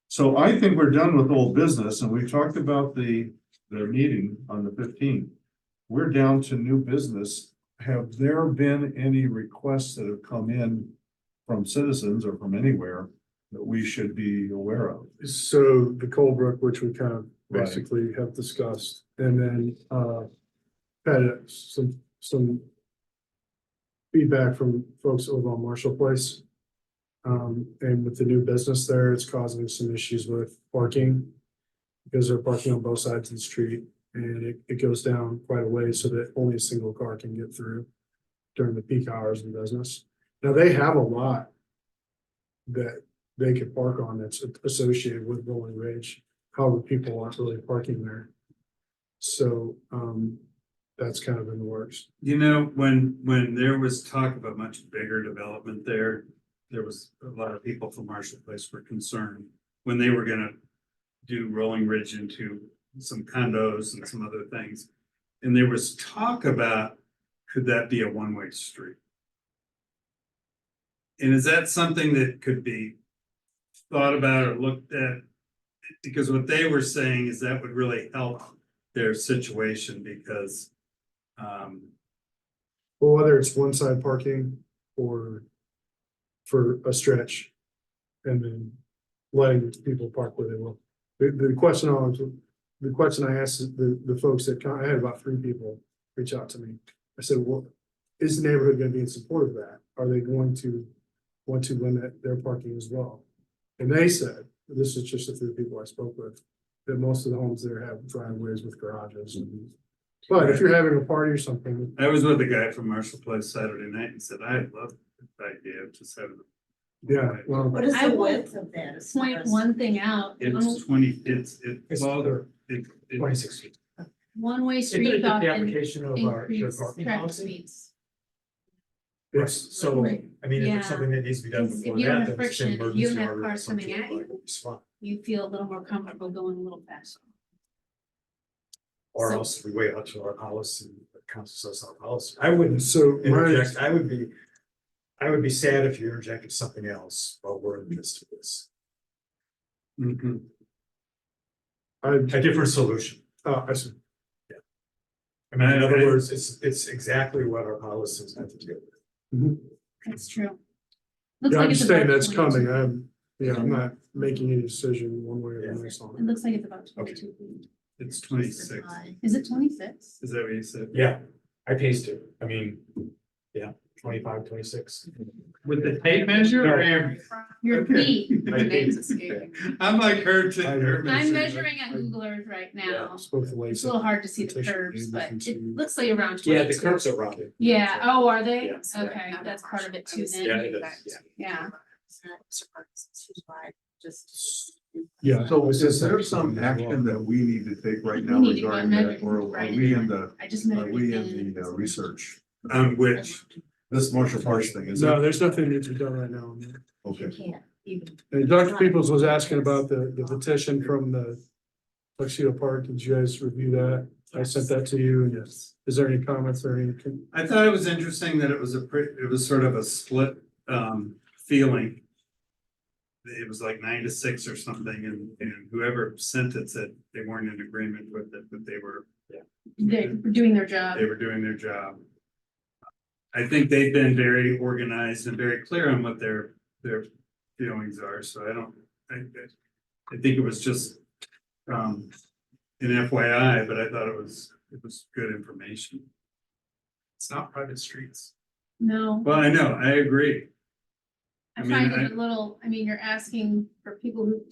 C: So I think we're done with old business, and we talked about the meeting on the 15th. We're down to new business. Have there been any requests that have come in from citizens or from anywhere that we should be aware of?
G: So the Colebrook, which we kind of
C: Right.
G: basically have discussed, and then had some feedback from folks over on Marshall Place. And with the new business there, it's causing some issues with parking because they're parking on both sides of the street. And it goes down quite a way so that only a single car can get through during the peak hours of business. Now, they have a lot that they could park on that's associated with Rolling Ridge. However, people aren't really parking there. So, that's kind of in the works.
B: You know, when there was talk of a much bigger development there was a lot of people from Marshall Place were concerned when they were gonna do Rolling Ridge into some condos and some other things. And there was talk about, could that be a one-way street? And is that something that could be thought about or looked at? Because what they were saying is that would really help their situation because
G: Well, whether it's one side parking or for a stretch. And then letting people park where they will. The question I asked the folks that, I had about 3 people reach out to me. I said, well, is the neighborhood gonna be in support of that? Are they going to want to limit their parking as well? And they said, this is just the 3 people I spoke with, that most of the homes there have driveways with garages. But if you're having a party or something,
B: I was with a guy from Marshall Place Saturday night and said, I love the idea of just having.
G: yeah, well,
A: What is
I: I
A: the
I: would
A: width of that? as
I: Point
A: far as-
I: one thing out,
B: It's 20, it's
D: Well, they're
B: it,
D: 26 feet.
I: one-way
D: It's
I: street
D: the
I: often
D: application of our shared
I: increase
D: parking
I: traffic
D: policy.
I: speeds.
D: Right,
G: it's,
D: so,
A: Right.
D: I mean, if
I: Yeah.
D: it's something that needs to be done
I: Because if
D: before
I: you don't
D: that,
I: have
D: then it's an
I: friction, if you don't
D: emergency
I: have
D: order.
I: cars coming
D: something
I: at you,
D: like it's fine.
I: You feel a little more comfortable going a little faster.
D: Or
I: So-
D: else we wait out to our policy, the council says our policy. I wouldn't
G: so
D: interject, I would be sad if you interjected something else while we're in the midst of this.
B: Mhm.
G: I,
D: A different solution.
G: I said,
D: I mean, in other
B: I-
D: words, it's exactly what our policies have to do with.
I: That's true. Looks
G: yeah,
I: like
G: I'm
I: it's
G: saying
I: about
G: that's
I: 22
G: coming. I'm not making any decision one way or the next on
I: It
G: it.
I: looks like it's about 22 feet.
B: It's 26.
I: Is it 26?
B: Is that what you said?
D: Yeah, I paced it. I mean, yeah, 25, 26.
B: With the tape measure or
I: Your
B: Okay.
I: feet.
D: I paced it.
B: I'm like her to. her
I: I'm
B: measuring.
I: measuring on Google Earth right now.
G: Spoke to
I: It's
G: Lisa.
I: a little hard to see the
G: Petition
I: curves,
G: made
I: but
G: with
I: it
G: some-
I: looks like around 22.
D: Yeah, the curves are rounded.
I: Yeah, oh, are they?
D: Yeah.
I: Okay, that's part of it too
D: Yeah,
I: then.
D: it is, yeah.
I: Yeah.
A: Just.
G: Yeah.
C: So is there some action that we need to take right now
I: We need to go and
C: regarding
I: measure
C: that, or are
I: right
C: we
I: now.
C: in the,
I: I just
C: are
I: measured
C: we
I: it
C: in the research?
B: Which,
C: This Marshall Parks thing, is
G: No,
C: it?
G: there's nothing that needs to be done right now.
A: You
C: Okay.
A: can't even.
G: And Dr. Peoples was asking about the petition from the Tuxedo Park. Did you guys review that? I sent that to you. And
B: yes,
G: is there any comments or any?
B: I thought it was interesting that it was it was sort of a split feeling. It was like 9-6 or something, and whoever sent it said they weren't in agreement with it, but they were
I: They're doing their job.
B: doing their job. I think they've been very organized and very clear on what their feelings are, so I think it was just an FYI, but I thought it was good information.
E: It's not private streets.
I: No,
B: Well, I know, I agree.
I: I
B: I mean,
I: find it a little, I mean, you're asking for people who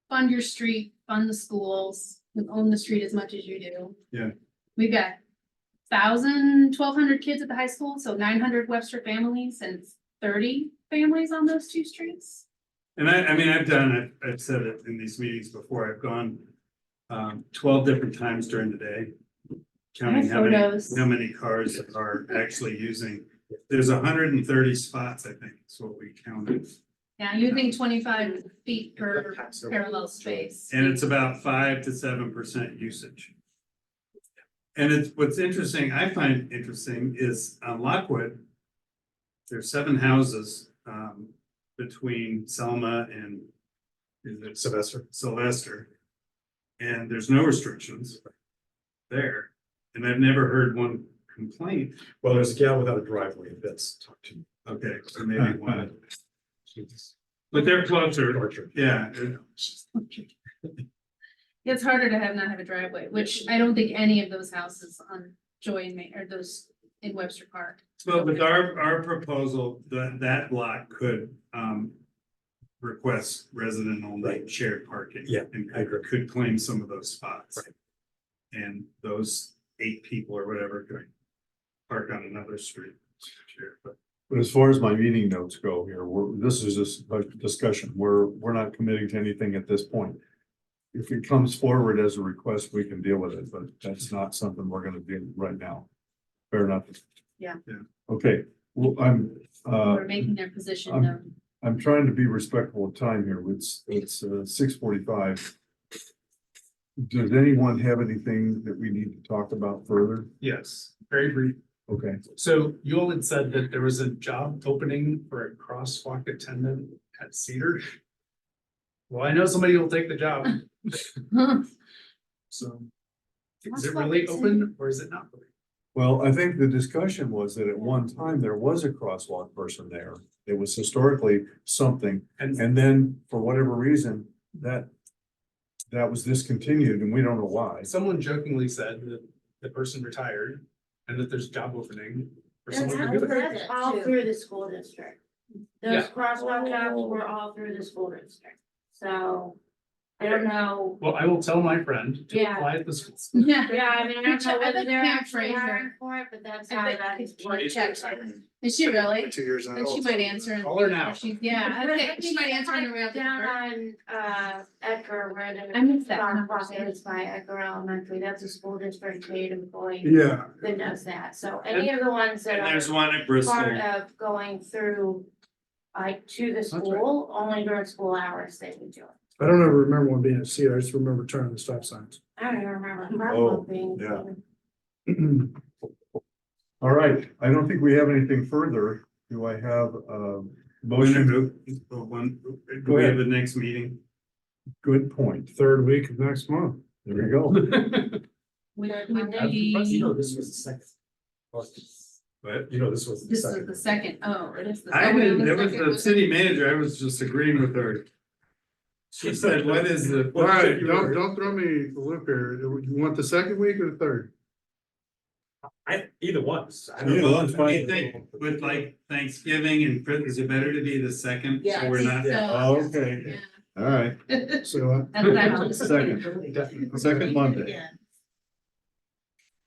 I: fund your street, fund the schools, who own the street as much as you do.
B: Yeah.
I: We've got 1,200 kids at the high school, so 900 Webster families and 30 families on those 2 streets.
B: And I mean, I've said it in these meetings before, I've gone 12 different times during the day. Counting how
I: photos.
B: many cars are actually using, there's 130 spots, I think, is what we counted.
I: Yeah, using 25 feet per parallel space.
B: And it's about 5 to 7% usage. And it's, what's interesting, I find interesting is on Lockwood, there's 7 houses between Selma and is it Sylvester. And there's no restrictions there. And I've never heard one complaint.
D: Well, there's a gal without a driveway that's talked to me.
B: Okay, so maybe one, but they're closer.
D: Torture.
B: Yeah,
I: It's harder to not have a driveway, which I don't think any of those houses on Joy and May, or those in Webster Park.
B: well, with our proposal, that block could request resident only shared parking.
D: Yeah,
B: And
D: I agree.
B: could claim some of those spots.
D: Right.
B: And those 8 people or whatever could park on another street. But
C: But as far as my meeting notes go here, this is just a discussion. We're not committing to anything at this point. If it comes forward as a request, we can deal with it, but that's not something we're gonna do right now. Fair enough.
A: Yeah.
B: Yeah.
C: Okay, well,
I: We're making their position
C: I'm-
I: known.
C: I'm trying to be respectful of time here. It's 6:45. Does anyone have anything that we need to talk about further?
E: Yes, very brief.
C: Okay,
E: So you all had said that there was a job opening for a crosswalk attendant at Cedar. Well, I know somebody will take the job, so. Is it really open or is it not? open?
C: well, I think the discussion was that at one time there was a crosswalk person there. It was historically something,
E: And
C: and then for whatever reason, that was discontinued and we don't know why.
E: someone jokingly said that the person retired and that there's a job opening for
J: That's
E: someone to do it.
J: all through the school district. Those
E: Yeah.
J: crosswalk jobs were all through the school district, so I don't know.
E: Well, I will tell my friend to
J: Yeah.
E: apply at the school.
I: Yeah.
J: Yeah, I mean, I don't know
I: I
J: whether
I: bet
J: they're
I: Camp
J: actually
I: Fraser-
J: hiring for it, but that's how
I: I bet
J: that is.
I: Is she really?
G: 2 years.
I: Then she might answer. in-
E: Call her now.
I: She- Yeah, okay, she might answer in a real.
J: Down on Edgar, where
I: I
J: the
I: missed that
J: crosswalk
I: conversation.
J: is by Edgar Elementary, that's a school district paid employee
G: Yeah,
J: that does that, so any of the ones that
B: And
J: are
B: there's one at Bristol.
J: part of going through. Like to the
E: right.
J: school, only during school hours they would do it.
G: I don't ever remember one being at Cedar. I just remember turning the stop signs.
J: I don't even remember.
C: Oh,
J: Hartwell being.
C: yeah. All right, I don't think we have anything further. Do I have a motion?
B: Do we have the next meeting?
C: Good point.
G: Third week of next month.
C: There you go.
I: Would
J: Monday.
D: You know,
I: be,
D: this was the second.
B: But
D: You know, this was the
I: this is
D: second.
I: the second, oh, it is the.
B: I
I: second.
B: didn't, it was the city manager, I was just agreeing with her. She said, what is the?
G: All right, don't throw me the loop here. You want the second week or the third?
D: Either one's. I don't
C: Either
D: know.
C: one's fine.
B: I think with like Thanksgiving and Christmas, is it better to be the second?
A: Yeah,
B: So
A: I
B: we're
A: think
B: not.
I: So,
C: Oh, okay,
I: yeah.
C: all right,
G: So,
I: That's actually.
C: second Monday.
A: Yeah.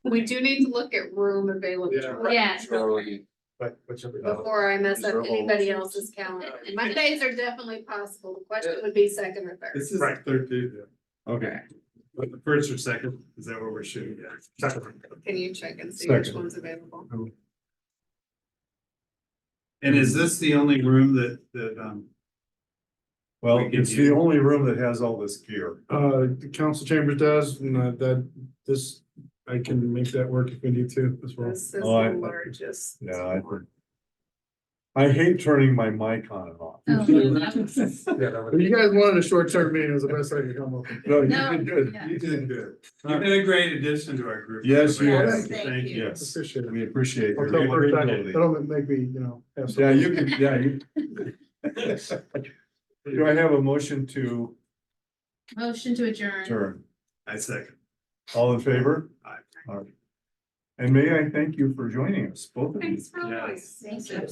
F: We do need to look at room availability.
I: Yeah.
D: But whichever.
F: Before I mess up
C: Reserve all
F: anybody
C: those.
F: else's calendar. Mondays are definitely possible. The question would be second or third.
B: This is
D: Right.
B: third Tuesday,
C: Okay,
B: but the first or second, is that what we're shooting at?
F: Can you check and see which
C: Second.
F: one's available?
B: And is this the only room that,
C: well,
B: We can
C: it's the
B: use-
C: only room that has all this gear.
G: the council chambers does, and that I can make that work if we need to as well.
F: This is
C: Oh, I-
F: the largest.
C: Yeah, I hate turning my mic on and off.
I: Oh, yeah.
G: If you guys wanted a short-term meeting, it was the best I could come up with.
C: No, you
I: No,
C: did good.
I: yeah.
C: You did good.
B: you've been a great addition to our group.
C: Yes, you
A: Yes,
C: have.
A: thank you.
C: Yes,
G: Appreciate it.
C: we appreciate your
G: I'll tell her that.
C: ability.
G: That'll make me, have some.
C: Yeah, you can, yeah, you. Do I have a motion to
I: Motion to adjourn.
C: adjourn?
B: I second.
C: All in favor?
B: Aye.
C: All right. And may I thank you for joining us, both of you.
F: Thanks for
B: Yes.
F: always.
A: Thank you.